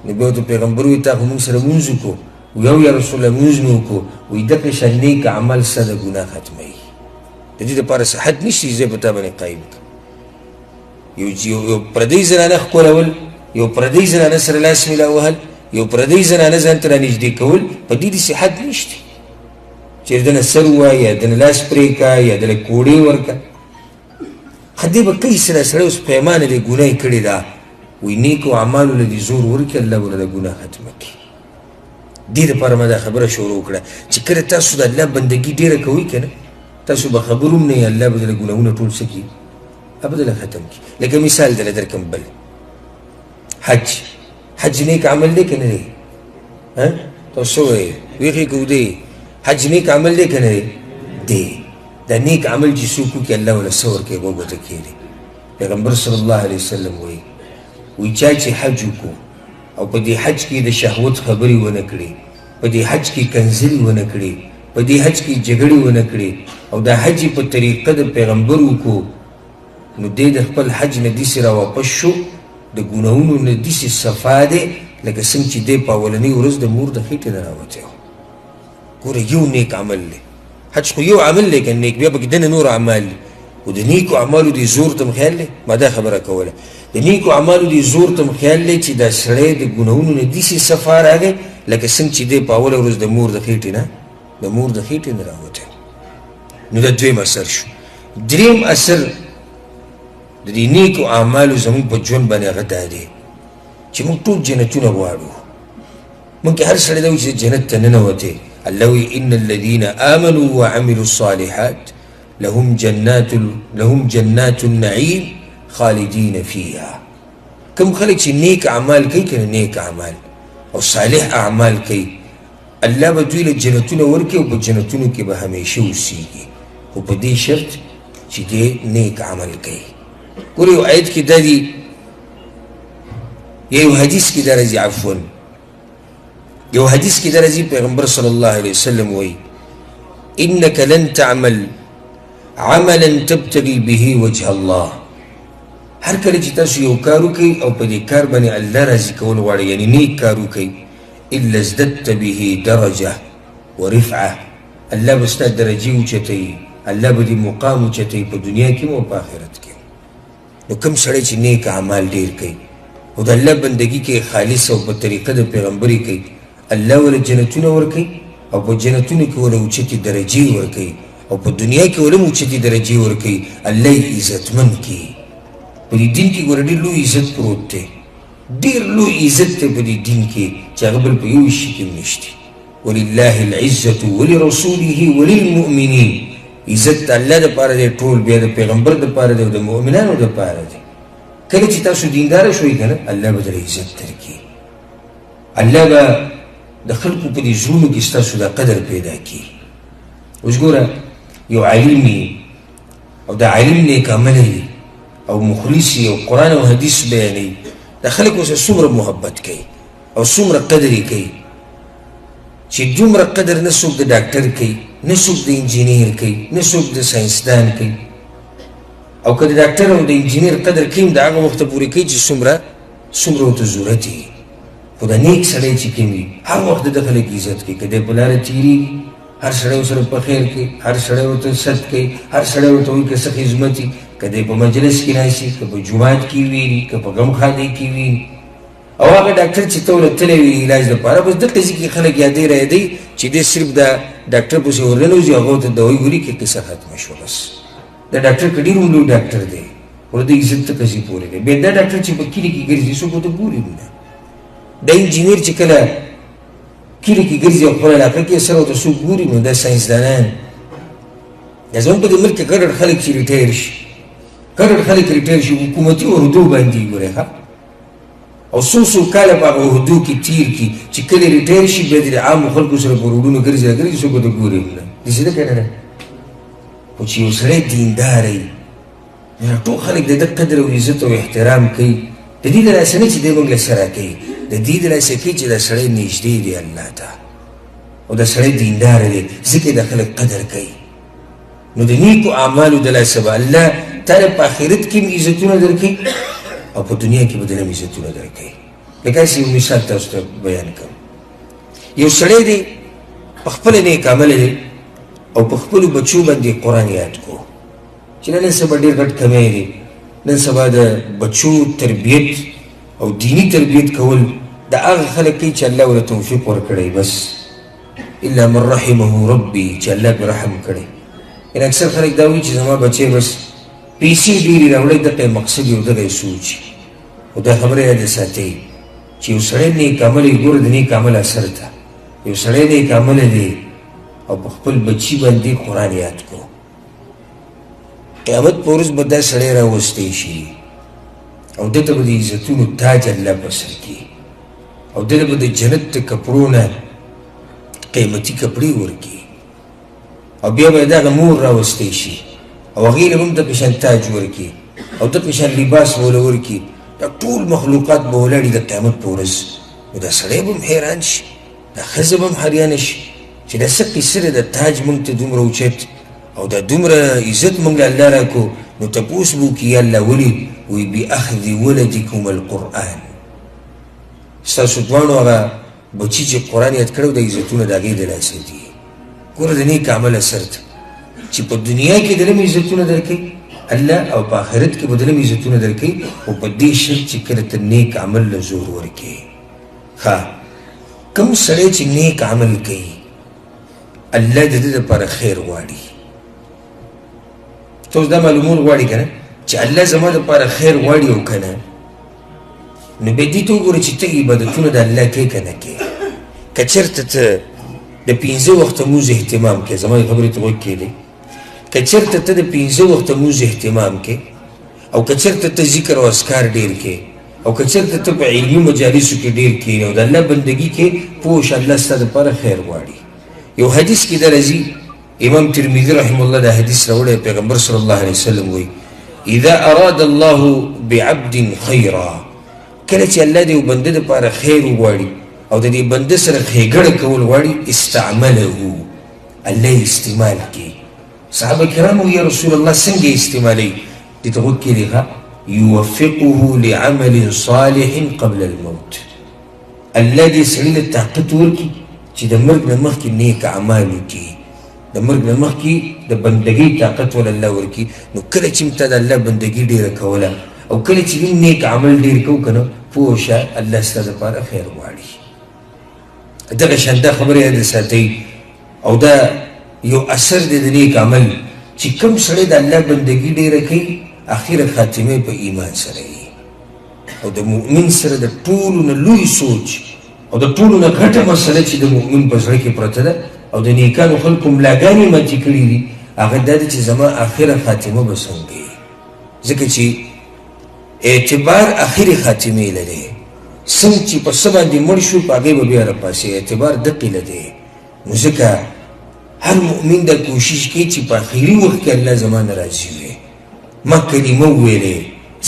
نو بیا ورته پیغمبر وایي تا خو موږ سره لمونځ وکړو. یو یا رسول الله لمونځ مې وکړو. وایي دغه شان نیک عمل ستا د ګناه ختموي. د دې دپاره څه حد نشته چې زه په تا باندې قایم کړم. یو پردۍ زنانه ښکلول، یو پردۍ زنانه سره لاس میلا وهل، یو پردۍ زنانه ځان ته رانږدې کول، په دې داسې حد نشته چې د نه سر ووایه یا د نه لاس پرې کړه یا د له کوړې ورکړه. خدې به کوي سره سړی اوس پیمانه دی ګناه یې کړې ده. وایي نیکو اعمالو له دې زور ورکړي الله به له ګناه ختمه کړي. دې دپاره ما دا خبره شروع کړه چې کله تاسو د الله بندګي ډېره کوئ که نه، تاسو به خبر هم نه یې الله به دله ګناهونه ټول څه کړي؟ به دله ختم کړي. لکه مثال دله درکړم بل، حج نیک عمل دی که نه دی؟ تاسو وایئ ویښې که ودې حج نیک عمل دی که نه دی؟ دی. دا نیک عمل چې څوک وکړي الله وله څه ورکوي؟ به ګوته کېږي. پیغمبر صلی الله علیه وسلم وایي چا چې حج وکړو او په دې حج کې د شهوت خبرې ونه کړي، په دې حج کې کنځلې ونه کړي، په دې حج کې جګړې ونه کړي او دا حج په طریقه د پیغمبر وکړو، نو دی د خپل حج نه داسې راواپس شو، د ګناهونو نه داسې صفا دی لکه څنګه چې دی په اولنۍ ورځ د مور د خېټې نه راوتی و. ګوره یو نیک عمل دی. حج خو یو عمل دی که نیک، بیا پکې دنه نور اعمال دي. خو د نیکو اعمالو دې زور ته م خیال دی. ما دا خبره کوله د نیکو اعمالو دې زور ته م خیال دی چې دا سړی د ګناهونو نه داسې صفا راغی لکه څنګه چې دی په اوله ورځ د مور د خېټې نه راوتی. نو دا دویم اثر شو. دریم اثر د دې نیکو اعمالو زموږ په ژوند باندې هغه دا دی چې موږ ټول جنتونه غواړو. موږ کې هر سړی دا وایي چې جنت ته ننوتې. الله وایي ان الذین آمنوا وعملوا الصالحات لهم جنات النعیم خالدین فیها. کوم خلک چې نیک اعمال کوي که نیک اعمال او صالح اعمال کوي، الله به دوی له جنتونه ورکوي او په جنتونو کې به همیشه اوسیږي، خو په دې شرط چې دی نیک عمل کوي. ګوره یو آیت کې دا دي، یا یو حدیث کې دا راځي، عفوا یو حدیث کې دا راځي، پیغمبر صلی الله علیه وسلم وایي انک لن تعمل عملا تبتغي به وجه الله. هر کله چې تاسو یو کار وکئ او په دې کار باندې الله راضي کول غواړئ، یعنی نیک کار وکئ، الا ازددت به درجه ورفعه، الله به ستا درجې اوچتوي، الله به دې مقام اوچتوي په دنیا کې او په آخرت کې. نو کوم سړی چې نیک اعمال ډېر کوي او د الله بندګي کې خالص او په طریقه د پیغمبري کوي، الله وله جنتونه ورکوي او په جنتونو کې وله اوچتې درجې ورکوي او په دنیا کې وله هم اوچتې درجې ورکوي. الله یې عزتمن کړي. په دې دین کې ګوره ډېر لوی عزت پروت دی، ډېر لوی عزت دی په دې دین کې چې هغه بل په یو شي کې هم نشته. ولله العزة ولرسوله وللمؤمنین. عزت د الله دپاره دی ټول، بیا د پیغمبر دپاره دی او د مؤمنانو دپاره دی. کله چې تاسو دینداره شوئ که نه، الله به در عزت درکړي. الله به د خلکو په دې زړونو کې ستاسو دا قدر پیدا کړي. اوس ګوره یو عالم او د عالم نیک عملی وي او مخلص او قرآن او حدیث بیانوي، د خلک ورسره څومره محبت کوي او څومره قدر یې کوي چې دومره قدر نه څوک د ډاکټر کوي، نه څوک د انجینیر کوي، نه څوک د ساینسدان کوي. او که د ډاکټر او د انجینر قدر کوي د هغه وخته پورې کوي چې څومره ورته ضرورت وي خو د نیک سړی چې کوم وي هر وخت د خلک عزت کوي که دی په لاره تېرېږي هر سړی ورسره په خیر کوي هر سړی ورته ست کوي هر سړی ورته وایي که څه خدمت وي که دی په مجلس کې ناست وي که په جومات کې ویني که په غمخانۍ کې ویني او هغه ډاکټر چې ته ورته تللی وي علاج لپاره بس دلته ځي کې خلک یادې رایادوي چې دی صرف د ډاکټر پسې ورننوځي هغه ورته دوایي وري کې قصه ختمه شوه بس دا ډاکټر که ډېر لوی ډاکټر دی ورته د عزت ته کسې پورې دی بیا دا ډاکټر چې په کلي کې ګرځي څوک ورته ګوري نه دا انجینر چې کله کلي کې ګرځي او خپل علاقه کې سره ورته څوک ګوري نو دا ساینسدانان دا زموږ په دې ملک کې ګډ خلک چې ریټایر شي ګډ خلک ریټایر شي حکومتي عهدو باندې ګورې ښه او څو کاله په هغه عهدو کې تېر کړي چې کله ریټایر شي بیا د عامو خلکو سره په روډونو ګرځي راګرځي څوک ورته ګوري نه داسې ده که نه خو چې یو سړی دینداره وي نو ټول خلک د ده قدر او عزت او احترام کوي د دې د لاسه نه چې دی موږ له سره کوي د دې د لاسه کوي چې دا سړی نږدې دی الله ته او دا سړی دینداره دی ځکه د خلک قدر کوي نو د نیکو اعمالو د لاسه به الله تعالی په آخرت کې هم عزتونه درکوي او په دنیا کې به دله هم عزتونه درکوي لکه هسې یو مثال تاسو ته بیان کوم یو سړی دی په خپله نیک عمله دی او په خپلو بچو باندې قرآن یاد کو چې نن سبا ډېر غټ کمی دی نن سبا د بچو تربیت او دینی تربیت کول د هغه خلک کوي چې الله ورته توفیق ورکړی بس الا من رحمه ربي چې الله پرې رحم کړی یعنې اکثر خلک دا وایي چې زما بچی بس پیسې ډېرې راوړی دغه یې مقصد یې او دغه یې سوچ خو دا خبره یاد ساتئ چې یو سړی نیک عمل یې ګوره د نیک عمل اثر ته یو سړی نیک عمله دی او په خپل بچي باندې قرآن یاد کو قیامت په ورځ به دا سړی راوستی شي او ده ته به د عزتونو تاج الله په سر کړي او ده ته به د جنت د کپړو نه قیمتي کپړې ورکړي او بیا به دغه مور راوستی شي او هغې له هم د پشان تاج ورکړي او د پشان لباس به ورکړي دا ټول مخلوقات به ولاړي د قیامت په ورځ نو دا سړی به هم حیران شي دا ښځه به هم حیرانه شي چې دا څه قصه ده د تاج موږ ته دومره اوچت او دا دومره عزت موږ له الله راکړو نو تپوس به وکړي یا الله ولې وایي باخذ ولدکم القرآن ستاسو دواړو هغه بچي چې قرآن یاد کړی د عزتونه د هغې د لاسه دي ګوره د نیک عمل اثر ته چې په دنیا کې دله هم عزتونه درکوي الله او په آخرت کې به دله هم عزتونه درکوي خو په دې شرط چې کله ته نیک عمل له زور ورکوي ښه کوم سړی چې نیک عمل کوي الله د دې لپاره خیر غواړي تاسو دا معلومول غواړي که نه چې الله زما دپاره خیر غواړي او که نه نو بیا دې ته وګوره چې ته عبادتونه د الله کوې که نه کوې که چېرته ته د 5 وخته مونځ اهتمام کوې زما یې خبرې ته غوږ کېدی که چېرته ته د 5 وخته مونځ اهتمام کوې او که چېرته ته ذکر او اذکار ډېر کوې او که چېرته ته په علمي مجالسو کې ډېر کښېنې او د الله بندګي کې پوه شه الله ستا دپاره خیر غواړي یو حدیث کې دا راځي امام ترمذي رحمه الله دا حدیث راوړی پیغمبر صلی الله علیه وسلم وایي اذا اراد الله بعبد خیرا کله چې الله د یو بنده دپاره خیر وغواړي او د دې بنده سره ښېګړه کول غواړي استعمله الله یې استعمال کړي صحابه کرام وایي یا رسول الله څنګه یې استعمالوي دې ته غوږ کېدی ښه يوفقه لعمل صالح قبل الموت الله دې سړي له طاقت ورکړي چې د مرګ نه مخکې نیک اعمال وکړي د مرګ نه مخکې د بندګۍ طاقت ول الله ورکړي نو کله چې موږ ته د الله بندګي ډېره کوله او کله چې موږ نیک عمل ډېر کوو که نه پوه شه الله ستا دپاره خیر غواړي دغه شان دا خبره یاد ساتئ او دا یو اثر دی د نیک عمل چې کوم سړی د الله بندګي ډېره کوي اخره خاتمه په ایمان سره وي او د مؤمن سره د ټولو نه لوی سوچ او د ټولو نه غټه مسله چې د مؤمن په زړه کې پرته ده او د نیکانو خلکو ملاګانې ماتې کړي دي هغه دا ده چې زما اخره خاتمه به څنګه وي ځکه چې اعتبار اخرې خاتمې لري څنګه چې په څه باندې مړ شو په هغې به بیا راپاسې اعتبار دقې له دی نو ځکه هر مؤمن دا کوشش کوي چې په اخري وخت کې الله زما نه راضي وي ما کلمه وویلې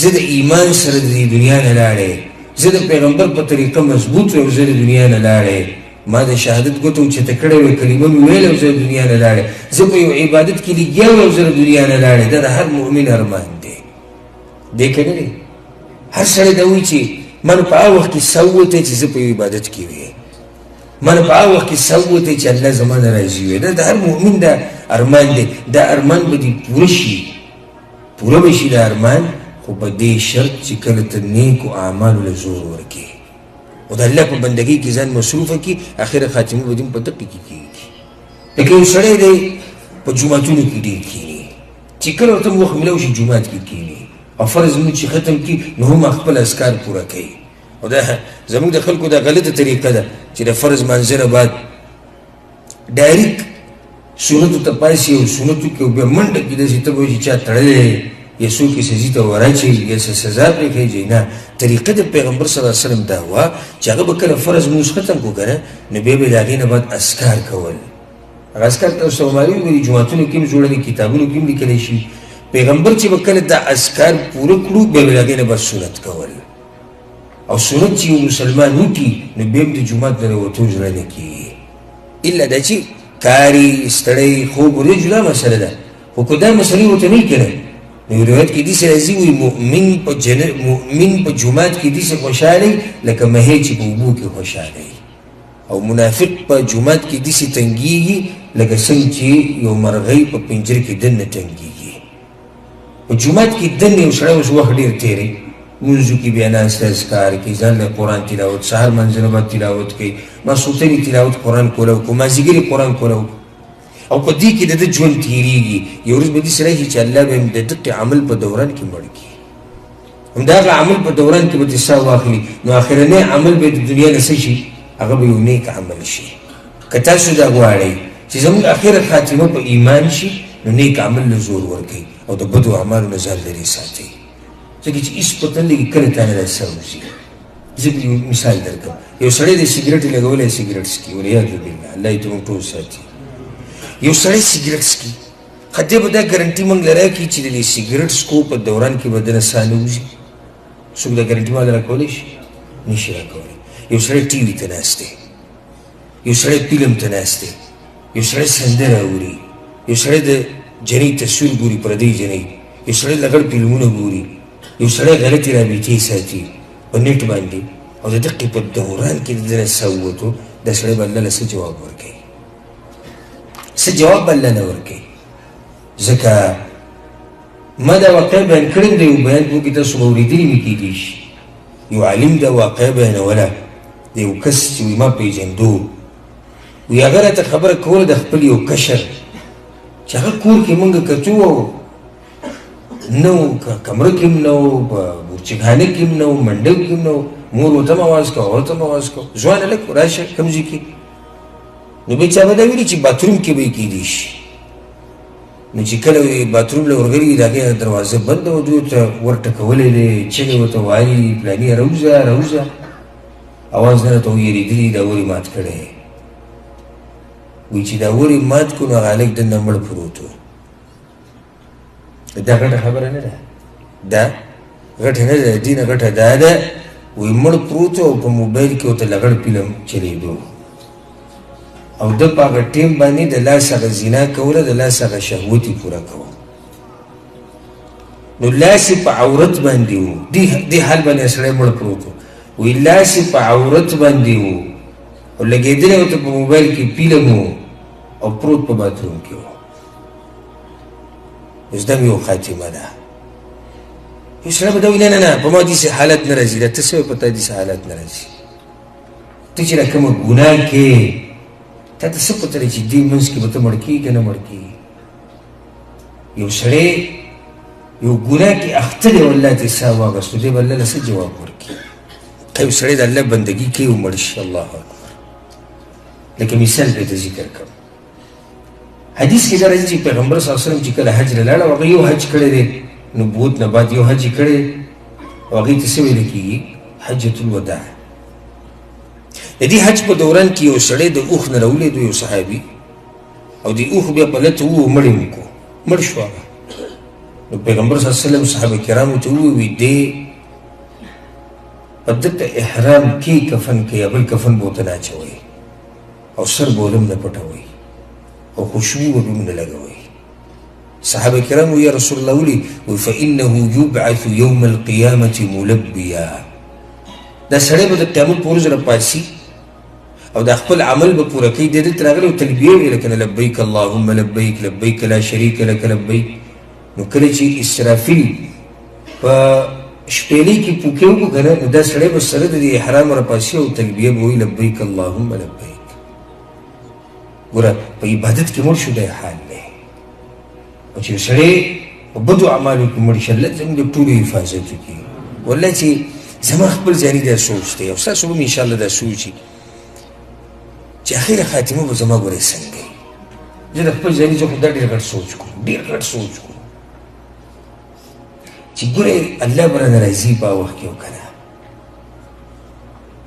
زه د ایمان سره د دې دنیا نه لاړې زه د پیغمبر په طریقه مضبوط وی او زه د دنیا نه لاړې ما د شهادت ګوته اوچته کړې وې کلمه مې ویلې او زه د دنیا نه لاړې زه په یو عبادت کې لګیا وی او زه د دنیا نه لاړې دا د هر مؤمن ارمان دی دی که نه دی هر سړی دا وایي چې ما نو په هغه وخت کې سوتی چې زه په یو عبادت کې وی ما نو په هغه وخت کې سوتی چې الله زما نه راضي وي دا د هر مؤمن دا ارمان دی دا ارمان به دې پوره شي پوره به شي دا ارمان خو په دې شرط چې کله ته نیکو اعمالو له زور ورکړې او د الله په بندګۍ کې ځان مصروفه کړي اخره خاتمه به دې په دقه کې کېږي لکه یو سړی دی په جوماتونو کې ډېر کښېني چې کله ورته وخت میلاو شي جومات کې کښېني او فرض لمونځ چې ختم کړي نو هم خپل اذکار پوره کوي او دا زموږ د خلکو دا غلطه طریقه ده چې د فرض مانځه نه بعد ډایرکټ سنتو ته پاسي او سنتو کې بیا منډه کې داسې ته به وایي چې چا تړلی یا څوک یې سزي ته وراچوي یا څه سزا پرې کوي نه طریقه د پیغمبر صلی الله علیه وسلم دا وه چې هغه به کله فرض لمونځ ختم کړو که نه نو بیا به د هغې نه بعد اذکار کول هغه اذکار تاسو ته معلوم وي جوماتونو کې هم جوړه دي کتابونو کې هم لیکلی شي پیغمبر چې به کله دا اذکار پوره کړو بیا به د هغې نه بعد سنت کول او سنت چې یو مسلمان وکړي نو بیا هم د جومات نه راوتو زړه نه کېږي الا دا چې کاري ستړی خوب ورته جدا مسله ده خو که دا مسلې ورته نه وي که نه نو روایت کې داسې راځي وایي مؤمن په جومات کې داسې خوشحالی لکه مهی چې په اوبو کې خوشحالی او منافق په جومات کې داسې تنګېږي لکه څنګه چې یو مرغۍ په پنجره کې دننه تنګېږي په جومات کې دننه یو سړی اوس وخت ډېر تېری لمونځو کې بیا ناسته اذکار کوي ځان له قرآن تلاوت سهار منځونه بعد تلاوت کوي ماسخوتنې تلاوت قرآن کولی وکړو مازدیګرې قرآن کولی وکړو او په دې کې د ده ژوند تېرېږي یو ورځ به دې سړی شي چې الله به هم د دقې عمل په دوران کې مړ کړي همدغه عمل په دوران کې به دې ساه واخلي نو آخرنی عمل به د دنیا نه څه شي هغه به یو نیک عمل شي که تاسو دا غواړئ چې زموږ اخره خاتمه په ایمان شي نو نیک عمل له زور ورکوئ او د بدو اعمالو نه ځان لرې ساتئ ځکه چې هېڅ پته نه لګي کله تا نه دا څه وځي زه یو مثال درکړم یو سړی د سګرټ لګولی سګرټ څکي والعیاذ بالله الله یې ته موږ ټول ساتي یو سړی سګرټ څکي خو دې به دا ګارنټي موږ له راکړي چې د دې سګرټ څکو په دوران کې به دنه ساه نه وځي څوک دا ګارنټي ماله راکولی شي نشي راکولی یو سړی ټي وي ته ناست دی یو سړی فلم ته ناست دی یو سړی سندره اوري یو سړی د جنۍ تصویر ګوري پردۍ جنۍ یو سړی لګړ فلمونه ګوري یو سړی غلطې رابطې ساتي په نیټ باندې او د دقې په دوران کې د ده نه ساه ووتو دا سړی به الله له څه جواب ورکوي څه جواب به الله نه ورکوي ځکه ما دا واقع بیان کړی دی یو بیان کې تاسو به اورېدلي مې کېدی شي یو عالم دا واقع بیانوله د یو کس چې وایي ما پېژندو وایي هغه راته خبره کوله د خپل یو کشر چې هغه کور کې مونږ کتو او نه و کمره کې هم نه و په بورچګانه کې هم نه و منډو کې هم نه و مور ورته هم اواز کوه ورته هم اواز کوه ځوان هلک راشه کوم ځای کې نو بیا چا به دا ویلي چې باتروم کې به یې کېدی شي نو چې کله باتروم له ورغلي د هغې دروازه بنده و دوی ورته ورټکولی دی چغې ورته وایي پلاني روزه روزه اواز نه راته ویرېدلي دا ورې مات کړی وایي چې دا ورې مات کړو نو هغه هلک دننه مړ پروت و دا غټه خبره نه ده دا غټه نه ده دې نه غټه دا ده وایي مړ پروت او په موبایل کې ورته لغړ فلم چلېدو او ده په هغه ټیم باندې د لاس هغه زنا کوله د لاس هغه شهوت یې پوره کوه نو لاس یې په عورت باندې و دې حال باندې سړی مړ پروت و وایي لاس یې په عورت باندې و او لګېدلی ورته په موبایل کې فلم و او پروت په باتروم کې و اوس دا مې یو خاتمه ده یو سړی به دا وایي نه په ما داسې حالت نه راځي دا ته څه وایې په تا داسې حالت نه راځي ته چې را کومه ګناه کې تا ته څه پته دی چې دې منځ کې به ته مړ کېږي که نه مړ کېږي یو سړی یو ګناه کې اخته دی او الله ته ساه واخېستو دی به الله له څه جواب ورکړي که یو سړی د الله بندګي کوي او مړ شي الله اکبر لکه مثال به ته ذکر کړم حدیث کې دا راځي چې پیغمبر صلی الله علیه وسلم چې کله حج له لاړه او هغه یو حج کړی دی نبوت نه بعد یو حج یې کړی او هغې ته څه ویل کېږي حجة الوداع د دې حج په دوران کې یو سړی د اوښ نه راولېدو یو صحابي او د اوښ بیا په لته ووه مړ یې کو مړ شو هغه نو پیغمبر صلی الله علیه وسلم صحابه کرامو ته وویل دې په ده ته احرام کې کفن کوي یا بل کفن به ورته نه اچوئ او سر به ولم نه پټوئ او خوشبو به هم نه لګوئ صحابه کرام یا رسول الله ولي فانه يبعث يوم القيامه ملبيا دا سړی به د قیامت په ورځ راپاڅي او د خپل عمل به پوره کوي د دې تر هغه تلبیه ویل کنه لبیک اللهم لبیک لبیک لا شریک لك لبیک نو کله چې اسرافیل په شپېلې کې پوکې وکړو کنه نو دا سړی به سره د احرام راپاڅي او تلبیه به وایي لبیک اللهم لبیک ګوره په عبادت کې مړ شو دی حال دی او چې سړی په بدو اعمالو کې مړ شي الله زموږ د ټولو حفاظت وکړي والله چې زما خپل ځاني دا سوچ دی او ستاسو هم انشاءالله دا سوچ وي چې اخره خاتمه به زما ګورې څنګه وي زه د خپل ځاني زه خو دا ډېر غټ سوچ کوم ډېر غټ سوچ کوم چې ګورې الله به رانه راځي په هغه وخت کې او که نه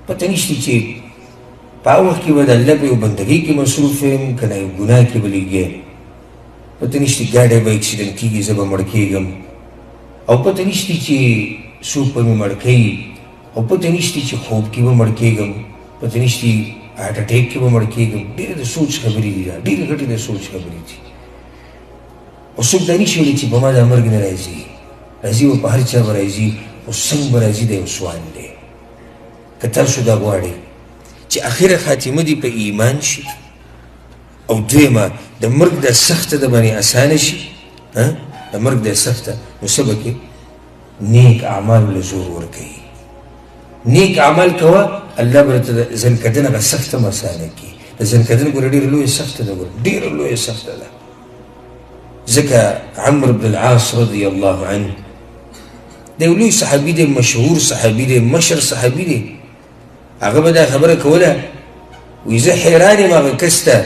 پته نشته چې په هغه وخت کې به د الله په یو بندګۍ کې مصروف یم که نه یو ګناه کې به لګیا یم پته نشته ګاډی به اکسیډنټ کېږي زه به مړ کېږم او پته نشته چې څوک به مې مړ کوي او پته نشته چې خوب کې به مړ کېږم پته نشته هارټ اټیک کې به مړ کېږم ډېرې د سوچ خبرې دي دا ډېرې غټې د سوچ خبرې دي او څوک دا نشي ویلی چې په ما دا مرګ نه راځي راځي به په هر چا به راځي خو څنګه به راځي دا یو سوال دی که تاسو دا غواړئ چې اخره خاتمه دې په ایمان شي او دویمه د مرګ دا سخته د باندې اسانه شي د مرګ دا سخته نو څه به کې نیک اعمالو له زور ورکوي نیک عمل کوه الله به درته د ځنکدن هغه سخته هم اسانه کړي د ځنکدن ګوره ډېره لویه سخته ده ګوره ډېره لویه سخته ده ځکه عمرو بن العاص رضی الله عنه د یو لوی صحابي دی مشهور صحابي دی مشر صحابي دی هغه به دا خبره کوله وایي زه حیران یم هغه کس ته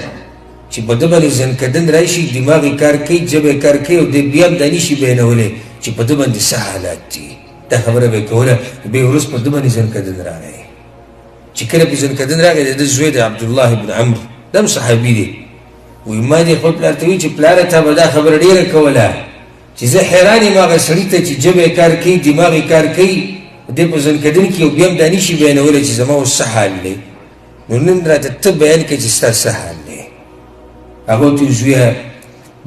چې په ده باندې ځنکدن راشي دماغ یې کار کوي ژبه یې کار کوي او دی بیا هم دا نشي بیانولی چې په ده باندې څه حالات دي دا خبره به یې کوله بیا وروست په ده باندې ځنکدن راغی چې کله په ځنکدن راغی د ده زوی دی عبدالله بن عمرو دا هم صحابي دی وایي ما دې خپل پلار ته وایي چې پلاره تا به دا خبره ډېره کوله چې زه حیران یم هغه سړي ته چې ژبه یې کار کوي دماغ یې کار کوي دی په ځنکدن کې او بیا هم دا نشي بیانولی چې زما اوس څه حال دی نو نن راته ته بیان کړه چې ستا څه حال دی هغه ورته وایي زویه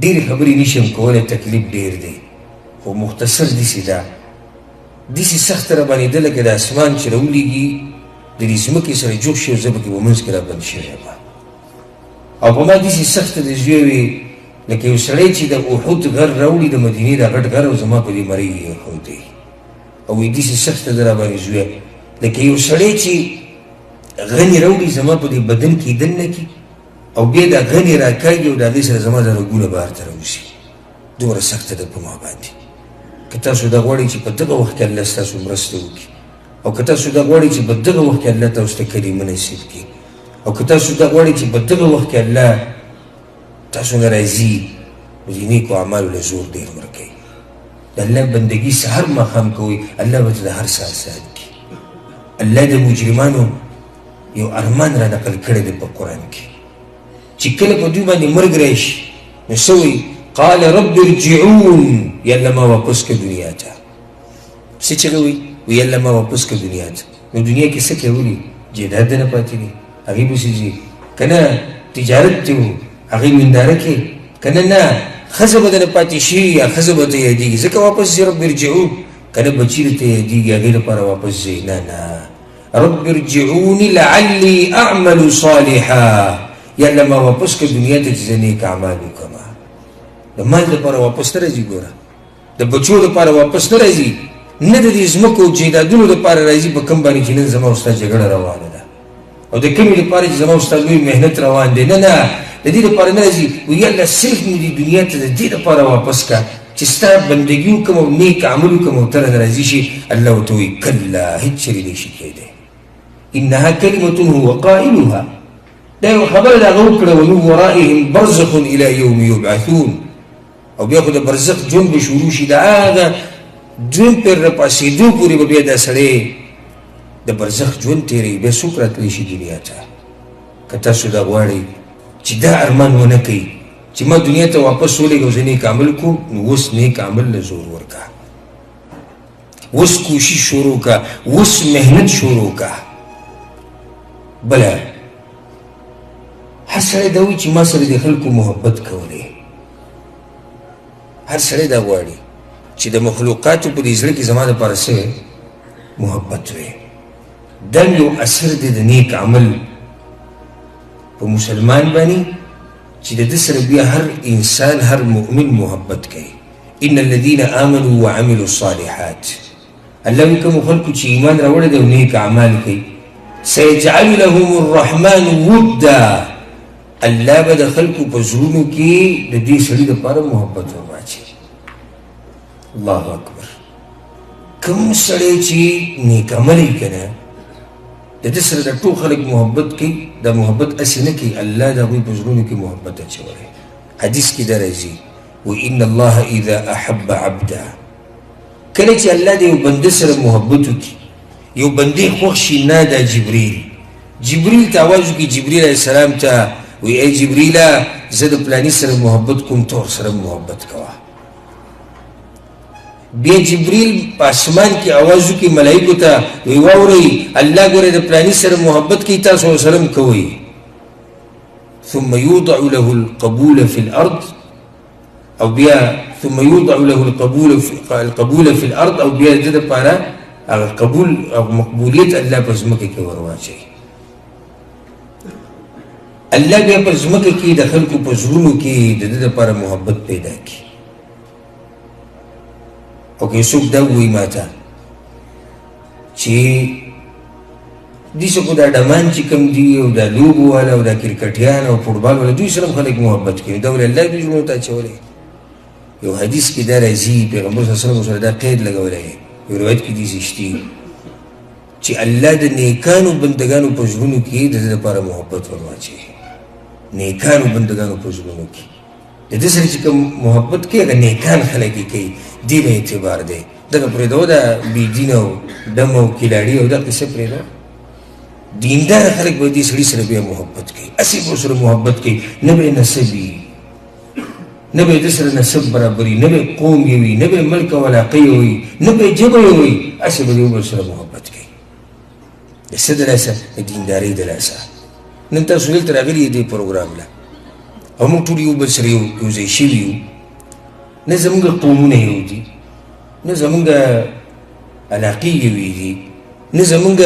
ډېرې خبرې نشم کولی تکلیف ډېر دی خو مختصر داسې ده داسې سخته راباندې ده لکه د اسمان چې راولېږي د دې ځمکې سره جوخ شي او زه پکې په منځ کې رابند شوی یم او په ما داسې سخته د زوی وي لکه یو سړی چې د احد غر راوړي د مدینې دا غټ غر او زما په دې مرۍ یې ایښودی او وایي داسې سخته ده راباندې زویه لکه یو سړی چې غني راوړي زما په دې بدن کې دننه کې او بیا دا غني راکاږي او د هغې سره زما دا رګونه بهر ته راوځي دومره سخته ده په ما باندې که تاسو دا غواړئ چې په دغه وخت کې الله ستاسو مرسته وکړي او که تاسو دا غواړئ چې په دغه وخت کې الله تاسو ته کلمه نصیب کړي او که تاسو دا غواړئ چې په دغه وخت کې الله تاسو نه راځي نو د نیکو اعمالو له زور ډېر ورکوي د الله بندګي سهار ماښام کوئ الله به ته د هر څه آسان کړي الله د مجرمانو یو ارمان را نقل کړی دی په قرآن کې چې کله په دوی باندې مرګ راشي نو څه وایي قال رب ارجعون یا الله ما واپس که دنیا ته څه چغه وایي وایي الله ما واپس که دنیا ته نو دنیا کې څه کوي جیداد نه پاتې دي هغې پسې ځي که نه تجارت دی و هغې منداره کې که نه نه ښځه به دنه پاتې شي یا ښځه به ته یادېږي ځکه واپس ځي رب ارجعون که نه بچي درته یادېږي هغې لپاره واپس ځي نه نه رب ارجعوني لعلي اعمل صالحا یا الله ما واپس که دنیا ته چې زه نیک اعمال وکړم د مال دپاره واپس نه راځي ګوره د بچو دپاره واپس نه راځي نه د دې ځمکو جیدادونو دپاره راځي په کوم باندې چې نن زما او ستا جګړه روانه ده او د کومې دپاره چې زما او ستا لوی محنت روان دی نه نه د دې دپاره نه راځي وایي الله صرف مې دې دنیا ته د دې دپاره واپس که چې ستا بندګي وکړم او نیک عمل وکړم او ته رانه راضي شي الله ورته وایي کله هېڅ چېرې نشي کېدی انها کلمة هو قائلها دا یو خبره د هغه وکړه ومن ورائهم برزخ الى یوم یبعثون او بیا خو د برزخ ژوند به شروع شي د هغه ژوند پرې راپاڅېدو پورې به بیا دا سړی د برزخ ژوند تېروي بیا څوک راتلی شي دنیا ته که تاسو دا غواړئ چې دا ارمان ونه کوي چې ما دنیا ته واپس ولېږم زه نیک عمل کوم نو اوس نیک عمل له زور ورکه اوس کوشش شروع که اوس محنت شروع که بله هر سړی دا وایي چې ما سره د خلکو محبت کولی هر سړی دا غواړي چې د مخلوقاتو په دې زړه کې زما دپاره څه محبت وي. دا یو اثر دی د نیک عمل په مسلمان باندې چې د ده سره بیا هر انسان هر مؤمن محبت کوي. ان الذين آمنوا وعملوا الصالحات، الله وی کوم خلکو چې ایمان راوړی دی او نیک اعمال کوي، سيجعل لهم الرحمن ودا، الله به د خلکو په زړونو کې د دې سړي دپاره محبت ورواچوي. الله اکبر. کوم سړی چې نیک عمل یې که نه د ده سره د ټول خلک محبت کوي، دا محبت هسې نه کوي، الله د هغوی په زړونو کې محبت اچولی. حدیث کې دا راځي وإن الله إذا أحب عبدا، کله چې الله د یو بنده سره محبت وکړي، یو بندې خوښ شي، نادا جبریل ته آواز وکړي، جبریل علیه السلام ته وی ای جبریله زه د پلاني سره محبت کوم، ته ورسره محبت کوه. بیا جبریل په اسمان کې آواز وکړي ملایکو ته وی واورئ الله ګورئ د پلاني سره محبت کوي، تاسو ورسره هم کوئ. ثم يوضع له القبول في الأرض، او بیا ثم يوضع له القبول في الأرض، او بیا د دپاره هغه قبول او مقبولیت الله په ځمکه کې ورواچوي. الله بیا په ځمکه کې د خلکو په زړونو کې د ده دپاره محبت پیدا کړي. او که څوک دا ووایي ما ته چې دوی څه خو دا ډمان چې کوم دي او دا لوبو والا او دا کرکټیان او فوټبال والا دوی سره هم خلک محبت کوي، دا ولې الله دوی زړونو ته اچولی؟ یو حدیث کې دا راځي پیغمبر صلی الله علیه وسلم سره دا قید لګولی، یو روایت کې داسې شتي چې الله د نیکانو بندګانو په زړونو کې د ده دپاره محبت ورواچوي. نیکانو بندګانو په زړونو کې د ده سره چې کوم محبت کوي هغه نیکان خلک یې کوي، دې له اعتبار دی. دغه پرېږدوه دا بېدین او ډم او کلاړي او دا قصه پرېږدوه. دیندار خلک به دې سړي سره بیا محبت کوي، هسې به ورسره محبت کوي، نه به یې نسب وي، نه به د سره نسب برابري، نه به قوم یې وي، نه به ملک او علاقه یې وي، نه به ژبه یې وي، هسې به یو بل سره محبت کوي. د څه د لاسه؟ د دیندارۍ د لاسه. نن تاسو دلته راغلي دې پروګرام له او موږ ټول یو بل سره یو ځای شوي یو، نه زموږ قومونه یو دي، نه زموږ علاقې یوې دي، نه زموږ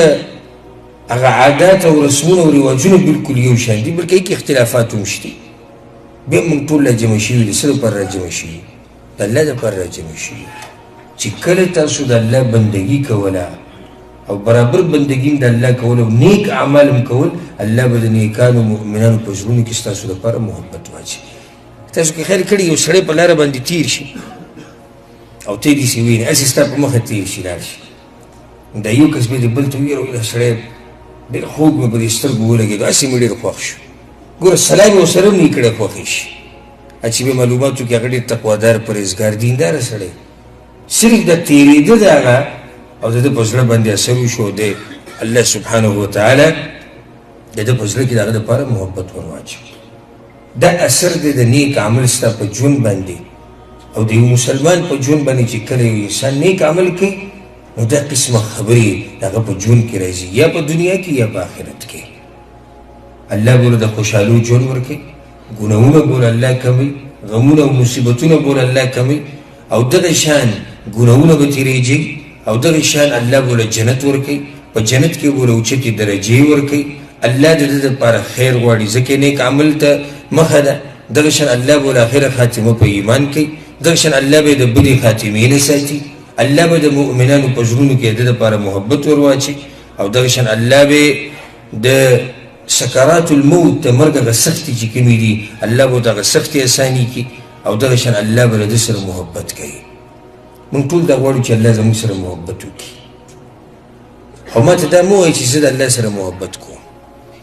هغه عادات او رسمونه او رواجونه بلکل یو شان دي، بلکې هېڅ اختلافات هم شته. بیا موږ ټول راجمع شوي دي. څه دپاره راجمع شوي؟ د الله دپاره راجمع شوي چې کله تاسو د الله بندګي کوله او برابر بندګي د الله کول او نیک اعمال هم کول، الله به د نیکانو مؤمنانو په زړونو کې ستاسو دپاره محبت واچوي. تاسو که خیر کړي یو سړی په لاره باندې تیر شي او ته یې داسې وینې، هسې ستا په مخه تیر شي لاړ شي، دا یو کس بیا د بل ته وویل دا سړی ډېر خوږ مې په دې سترګو ولګېدو، هسې مې ډېر خوښ شو. ګوره سلام یې ورسره هم نه یې کړی خوښې شي، چې بیا معلومات وکړي هغه ډېر تقوادار پرهېزګار دینداره سړی، صرف د تېرېده د هغه او د ده په زړه باندې اثر وشو، د الله سبحانه وتعالی د ده په زړه کې د هغه دپاره محبت ورواچوي. دا اثر دی د نیک عمل ستا په ژوند باندې او د یو مسلمان په ژوند باندې چې کله یو انسان نیک عمل کوي نو دا قسمه خبرې د هغه په ژوند کې راځي، یا په دنیا کې یا په آخرت کې. الله بوله د خوشحالو ژوند ورکوي، ګناهونه بوله الله کموي، غمونه او مصیبتونه بوله الله کموي، او دغه شان ګناهونه به تېرېږي، او دغه شان الله بوله جنت ورکوي، په جنت کې بوله اوچتې درجې ورکوي. الله د ده دپاره خیر غواړي ځکه نیک عمل ته مخه ده. دغه شان الله بوله آخره خاتمه په ایمان کوي، دغه شان الله به د بدې خاتمې نه ساتي، الله به د مؤمنانو په زړونو کې د ده دپاره محبت ورواچي، او دغه شان الله به د سکرات الموت ته مرګ هغه سختې چې کومې دي الله به دغه سختې اساني کړي، او دغه شان الله به له ده سره محبت کوي. موږ ټول دا غواړو چې الله زموږ سره محبت وکړي. خو ما ته دا مه وایي چې زه د الله سره محبت کوم.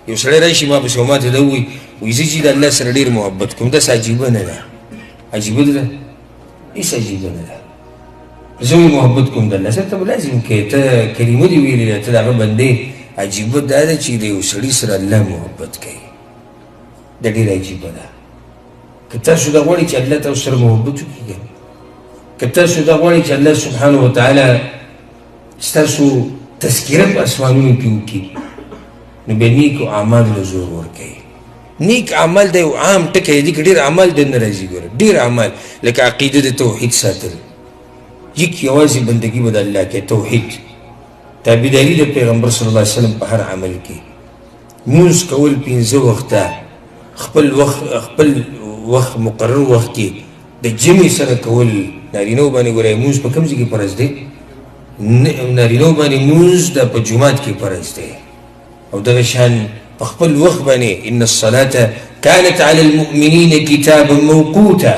یو سړی راشي ما پسې او ما ته دا ووایي وایي زه چې د الله سره ډېر محبت کوم، داسې عجیبه نه ده. عجیبه ده؟ هېڅ عجیبه نه ده. زه وایي محبت کوم د الله سره، ته به لازم کوې، ته کلمه دې ویلې ده، ته د هغه بندې. عجیبه دا ده چې د یو سړي سره الله محبت کوي، دا ډېره عجیبه ده. که تاسو دا غواړئ چې الله تاسو سره محبت وکړي، که تاسو دا غواړئ چې الله سبحانه وتعالی ستاسو تذکره په اسمانونو کې وکړي، نو بیا نیکو اعمالو له زور ورکوي. نیک عمل د یو عام ټکی دی که ډېر عمل د نه راځي ګوره ډېر عمل لکه عقیده د توحید ساتل یک یوازې بندګي به د الله کې توحید تابعداري د پیغمبر صلی الله علیه وسلم په هر عمل کې مونځ کول 5 وخته خپل وخت مقرر وخت کې د جمع سره کول نارینهو باندې ګوره مونځ په کوم ځای کې فرض دی نارینهو باندې مونځ د په جومات کې فرض دی او دغه شان په خپل وخت باندې ان الصلاة كانت على المؤمنين كتابا موقوتا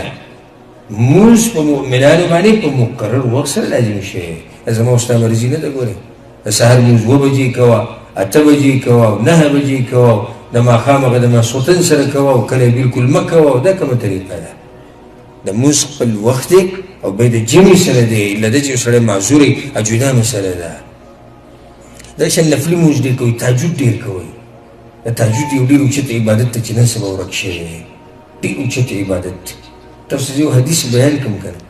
مونځ په مؤمنانو باندې په مقرر وخت سره لازم شي زما او ستا مرضي نه ده ګوره د سهار مونځ 2 بجې کوه 8 بجې کوه 9 بجې کوه د ماښام هغه د ماسخوتن سره کوه او کله بلکل مه کوه دا کومه طریقه ده د مونځ خپل وخت دی او بیا د جمع سره دی الا ده چې یو سړی معذور وي جدا مسله ده دا شان نفلي مونځ ډېر کوئ تهجد ډېر کوئ د تهجد یو ډېر اوچت عبادت ته چې نن سبا ورک شوی دی ډېر اوچت عبادت تاسو یو حدیث بیان کوم که نه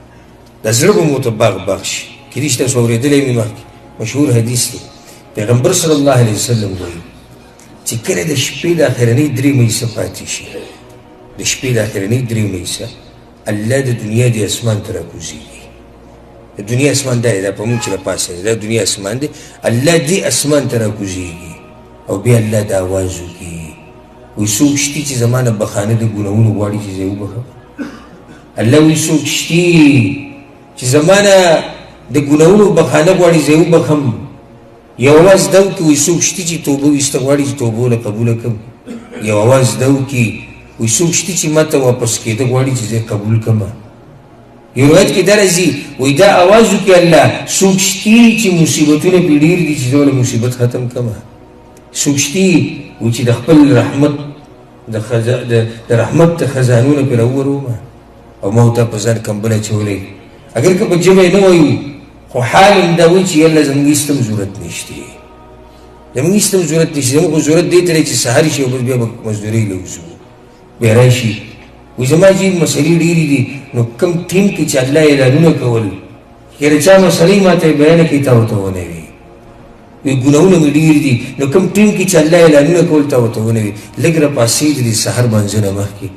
د زړه به مو ته باغ شي کېدای شي تاسو اورېدلی مې مخکې مشهور حدیث دی پیغمبر صلی الله علیه وسلم وایي چې کله د شپې د اخرنۍ 3 مېسه پاتې شي د شپې د اخرنۍ 3 مېسه الله د دنیا د اسمان ته راکوزېږي د دنیا اسمان دا دی دا په موږ چې له پاسه دی دا دنیا اسمان دی الله دې اسمان ته راکوزېږي او بیا الله دا آواز وکړي وایي څوک شتي چې زما نه بخانه د ګناهونو غواړي چې زه یې وبخم الله وایي څوک شتي چې زما نه د ګناهونو بخانه غواړي زه یې وبخم یو آواز دا وکړي وایي څوک شتي چې توبه ویسته غواړي چې توبه له قبوله کړم یو آواز دا وکړي وایي څوک شتي چې ما ته واپس کېده غواړي چې زه قبول کړم یو روایت کې دا راځي وایي دا آواز وکړي الله څوک شتي چې مصیبتونه پرې ډېر دي چې زه له مصیبت ختم کړم څوک شتي وایي چې د خپل رحمت د رحمت د خزانونه پرې راوورومه او ما ورته په ځان کمبل اچولی اگر که په جمع نه وایو خو حال هم دا وایي چې یالله زموږ هېڅ ته هم ضرورت نشته زموږ هېڅ ته هم ضرورت نشته زموږ خو ضرورت دې ته دی چې سهار شي او بس بیا به مزدورۍ له وځو بیا راشي وایي زما چې مسلې ډېرې دي نو کوم ټیم کې چې الله اعلانونه کول یاره چا مسلې ما ته بیانه کړي تا ورته ونه وي وی ګناهونه مې ډېر دي نو کوم ټیم کې چې الله اعلانونه کول تا ورته ونه وي لږ راپاڅېږي د سهار منځونه مخکې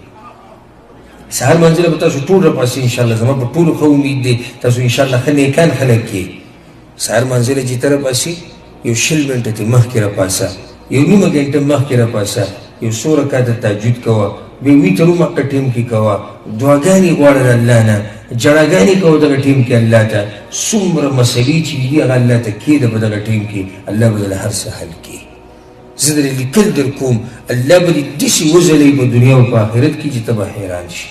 سهار منځله به تاسو ټول راپاسې انشاءالله زما په ټولو ښه امید دی تاسو انشاءالله ښه نیکان خلک کې سهار منځله چې ته راپاسې یو 20 منټه ترې مخکې راپاسه یو نیمه ګنټه مخکې راپاسه یو 100 رکعته تهجد کوه بیا ویتر هم هغه ټیم کې کوه دعاګانې غواړه د الله نه جړاګانې کوه دغه ټیم کې الله ته څومره مسلې چې دي هغه الله ته کېده په دغه ټیم کې الله به دله هر څه حل کړي زه درې لیکل در کوم الله به دې داسې وځلوي په دنیا او په آخرت کې چې ته به حیران شي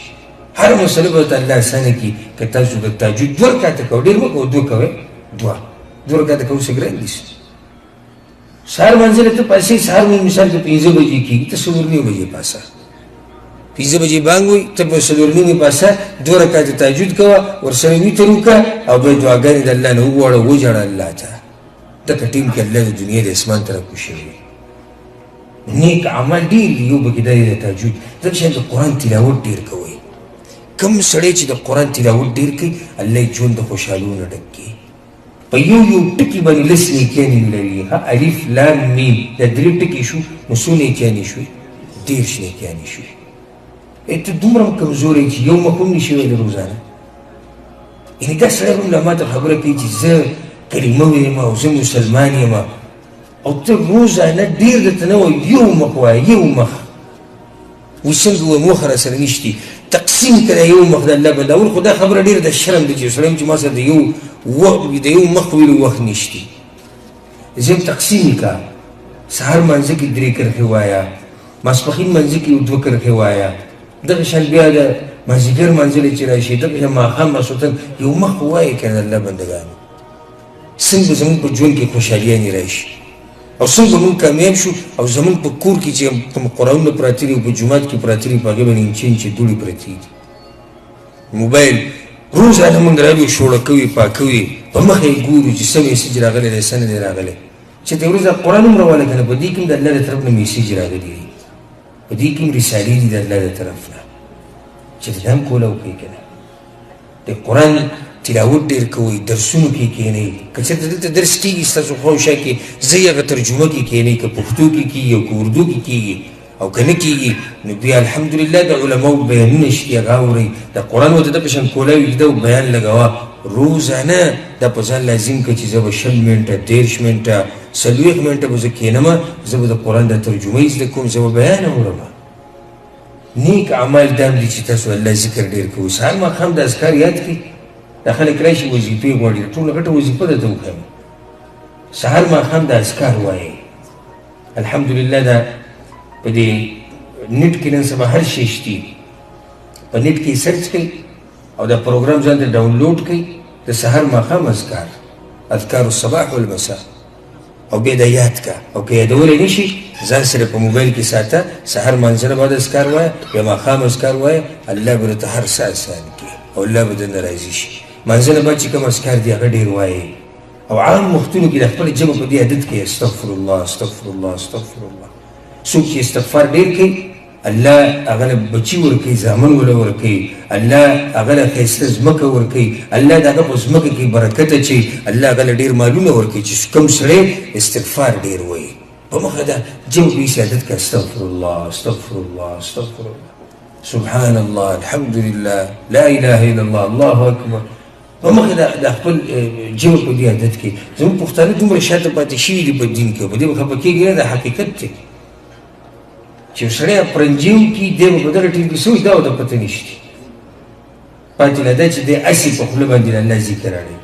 هر مسله به ورته الله اسانه کړي که تاسو د تهجد 2 رکعته کوئ ډېر مه کوئ 2 کوئ 2 رکعته کوو څه ګران دي سهار منځله ته پاسې سهار مونځ مثال ته 5 بجې کېږي ته 4:30 بجې پاسه 5 بجې بانګ وي ته په 4:30 پاسه 2 رکعته تهجد کوه ورسره ویتر وکړه او بیا دعاګانې د الله نه وغواړه وژاړه الله ته دغه ټیم کې الله د دنیا د اسمان ته راکوشوي نیک عمل ډېر دي یو پکې دا دی د تهجد ځکه چې د قرآن تلاوت ډېر کوئ کم سړی چې د قرآن تلاوت ډېر کوي الله یې ژوند د خوشحالو نه ډک کړي په یو ټکي باندې لس نیکیانې لري الف لام میم دا 3 ټکي شو نو څو نیکیانې شوې 10 نیکیانې شوې ته دومره هم کمزوری چې یو مخ هم نشي ویلی روزانه یعنې دا سړی هم له ما ته خبره کوي چې زه کلمه ویم او زه مسلمان یم او ته روزانه ډېر درته نه وایي یو مخ وایه یو مخ وایي څنګه ووایم وخه راسره نشتي تقسیم کړه یو مخ د الله بنده اول خو دا خبره ډېره د شرم ده چې یو سړی چې ما سره د یو مخ ویلو وخت نشتي زه هم تقسیم یې کړه سهار مانځه کې 3 کرښې وایه ماسپښین مانځه کې 2 کرښې وایه دغه شان بیا د مازدیګر منځلې چې راشي دغه شان ماښام ماسخوتن یو مخ ووایې که نه د الله بندګانو څنګه به زموږ په ژوند کې خوشحالیانې راشي او څنګه به موږ کامیاب شو او زموږ په کور کې چې کوم قرآنونه پراته دي او په جومات کې پراته دي په هغې باندې انچې انچې دوړې پرتې دي موبایل روزانه موږ راوړو شوړه کوي پاکوي په مخه یې ګورو چې څه میسج راغلی دی څه نه دی راغلی چې ته ورځ قرآن هم راواله که نه په دې کې هم د الله د طرف نه میسج راغلی دی په دې کې هم رسالې دي د الله د طرف نه چې ته هم کوله وکړئ که نه د قرآن تلاوت ډېر کوئ درسونو کې کښېنئ که چېرته دلته درس کېږي ستاسو خواوشا کې ځئ هغه ترجمه کې کښېنئ که پښتو کې کېږي او که اردو کې کېږي او که نه کېږي نو بیا الحمدلله د علماو بیانونه شتي هغه اورئ د قرآن ورته د په شان کولی وږده او بیان لګوه روزانه دا په ځان لازم کړه چې زه به 20 منټه 30 منټه 40 منټه به زه کښېنمه زه به د قرآن د ترجمه زده کوم زه به بیان اورم نیک اعمال دا هم دي چې تاسو الله ذکر ډېر کوئ سهار ماښام د اذکار یاد کړئ دا خلک راشي وظیفې غواړي ټوله غټه وظیفه درته وښیم سهار ماښام د اذکار وایئ الحمدلله دا په دې نیټ کې نن سبا هر شی شتي په نیټ کې سرچ کړئ او دا پروګرام ځان ته ډاونلوډ کړئ د سهار ماښام اذکار الصباح والمساء او بیا دا یاد کا او که یادولی نه شي ځان سره په موبایل کې ساته سهار مانځنه بعد اذکار وایه یا ماښام اذکار وایه الله به درته هر څه اسان کړي او الله به درنه راضي شي مانځنه بعد چې کوم اذکار دي هغه ډېر وایئ او عام وختونو کې د خپله ژبه په دې عادت کې استغفر الله استغفر الله استغفر الله څوک چې استغفار ډېر کوي الله هغه له بچي ورکوي زامن وله ورکوي الله هغه له ښایسته ځمکه ورکوي الله د هغه په ځمکه کې برکت اچوي الله هغه له ډېر مالونه ورکوي چې کوم سړی استغفار ډېر وایي په مخه ده ژبه به یې عادت کړه استغفر الله استغفر الله استغفر الله سبحان الله الحمد لله لا اله الا الله الله اکبر په مخه د خپل ژبه په دې عادت کې زموږ پښتانه دومره شاته پاتې شوي دي په دین کې په دې به خفه کېږي نه دا حقیقت دی چې یو سړی پرنجي وکړي دی به په دغه ټیم کې څه دا ورته پته نشته پاتې له ده چې دی هسې په خوله باندې د الله ذکر اړوي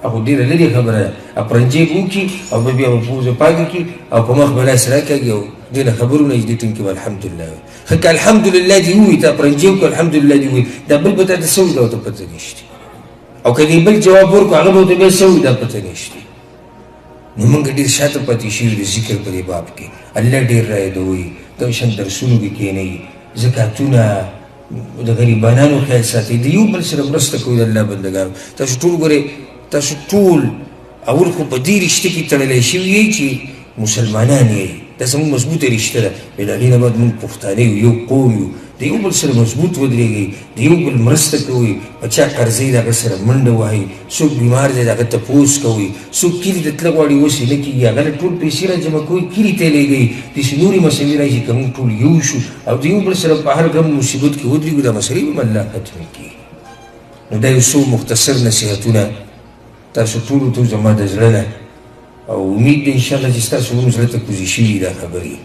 هغه ډېره لرې خبره ده پرنجي به وکړي او بیا به پوزه پاکه کړي او په مخ به لاس راکاږي او دې نه خبرونه چې دې ټیم کې به الحمدلله وي ښه که الحمدلله دې ووایي تا پرنجي وکړو الحمدلله دې ووایي دا بل به تا ته څه وي دا ورته پته نشته او که دې بل جواب ورکړو هغه به ورته بیا څه وي دا پته نشته نو موږ ډېر شاته پاتې شوي د ذکر په دې باب کې الله ډېر رایادوي دغه شان درسونو کې کښېنئ زکاتونه د غریبانانو خیال ساتئ د یو بل سره مرسته کوئ د الله بندګانو تاسو ټول ګورئ تاسو ټول اول خو په دې رشته کې تړلی شوي یئ چې مسلمانان یئ دا زموږ مضبوطه رشته ده د هغې نه بعد موږ پښتانه یو یو قوم یو د یو بل سره مضبوط ودرېږئ د یو بل مرسته کوئ په چا قرضئ د هغه سره منډه وهئ څوک بیمار دی د هغه تپوس کوئ څوک کلي ته تله غواړي اوس یې نه کېږي هغه له ټول پیسې را جمع کوئ کلي ته یې لېږئ داسې نورې مسلې راشي که موږ ټول یو شو او د یو بل سره په هر غم مصیبت کې ودرېږو دا مسلې به هم الله ختمې کړي نو دا یو څو مختصر نصیحتونه تاسو ټولو ته زما د زړه نه او امید دی انشاءالله چې ستاسو هم زړه ته کوزې شوي دا خبرې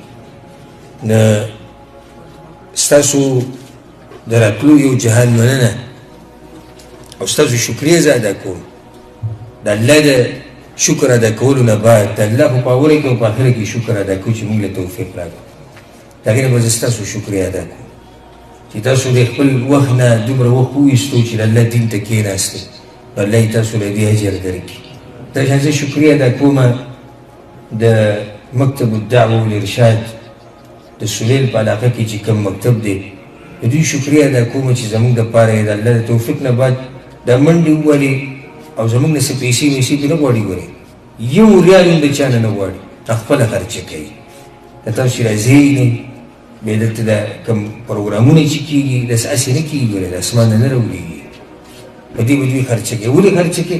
نه ستاسو د راتلو یو جهان مننه او ستاسو شکریه زه ادا کوم د الله د شکر ادا کولو نه بعد د الله په پاوله کې او په آخره کې شکر ادا کوو چې موږ له توفیق راکړو د هغې نه به زه ستاسو شکریه ادا کوم چې تاسو د خپل وخت نه دومره وخت وویستو چې د الله دین ته کښېناستئ نو الله یې تاسو له دې اجر درکړي دا شان زه شکریه ادا کوم د مکتب الدعوه والارشاد د سلیل په علاقه کې چې کوم مکتب دی د دوی شکریه ادا کوم چې زموږ دپاره یې د الله د توفیق نه بعد دا منډې ووهلې او زموږ نه څه پیسې ویسې پرې نه غواړي ګورې یو ریال هم د چا نه نه غواړي خپله خرچه کوي د تاسو چې راځئ نه بیا دلته دا کوم پروګرامونه چې کېږي داسې هسې نه کېږي ګورې د اسمان نه نه راولېږي په دې به دوی خرچه کوي ولې خرچه کوي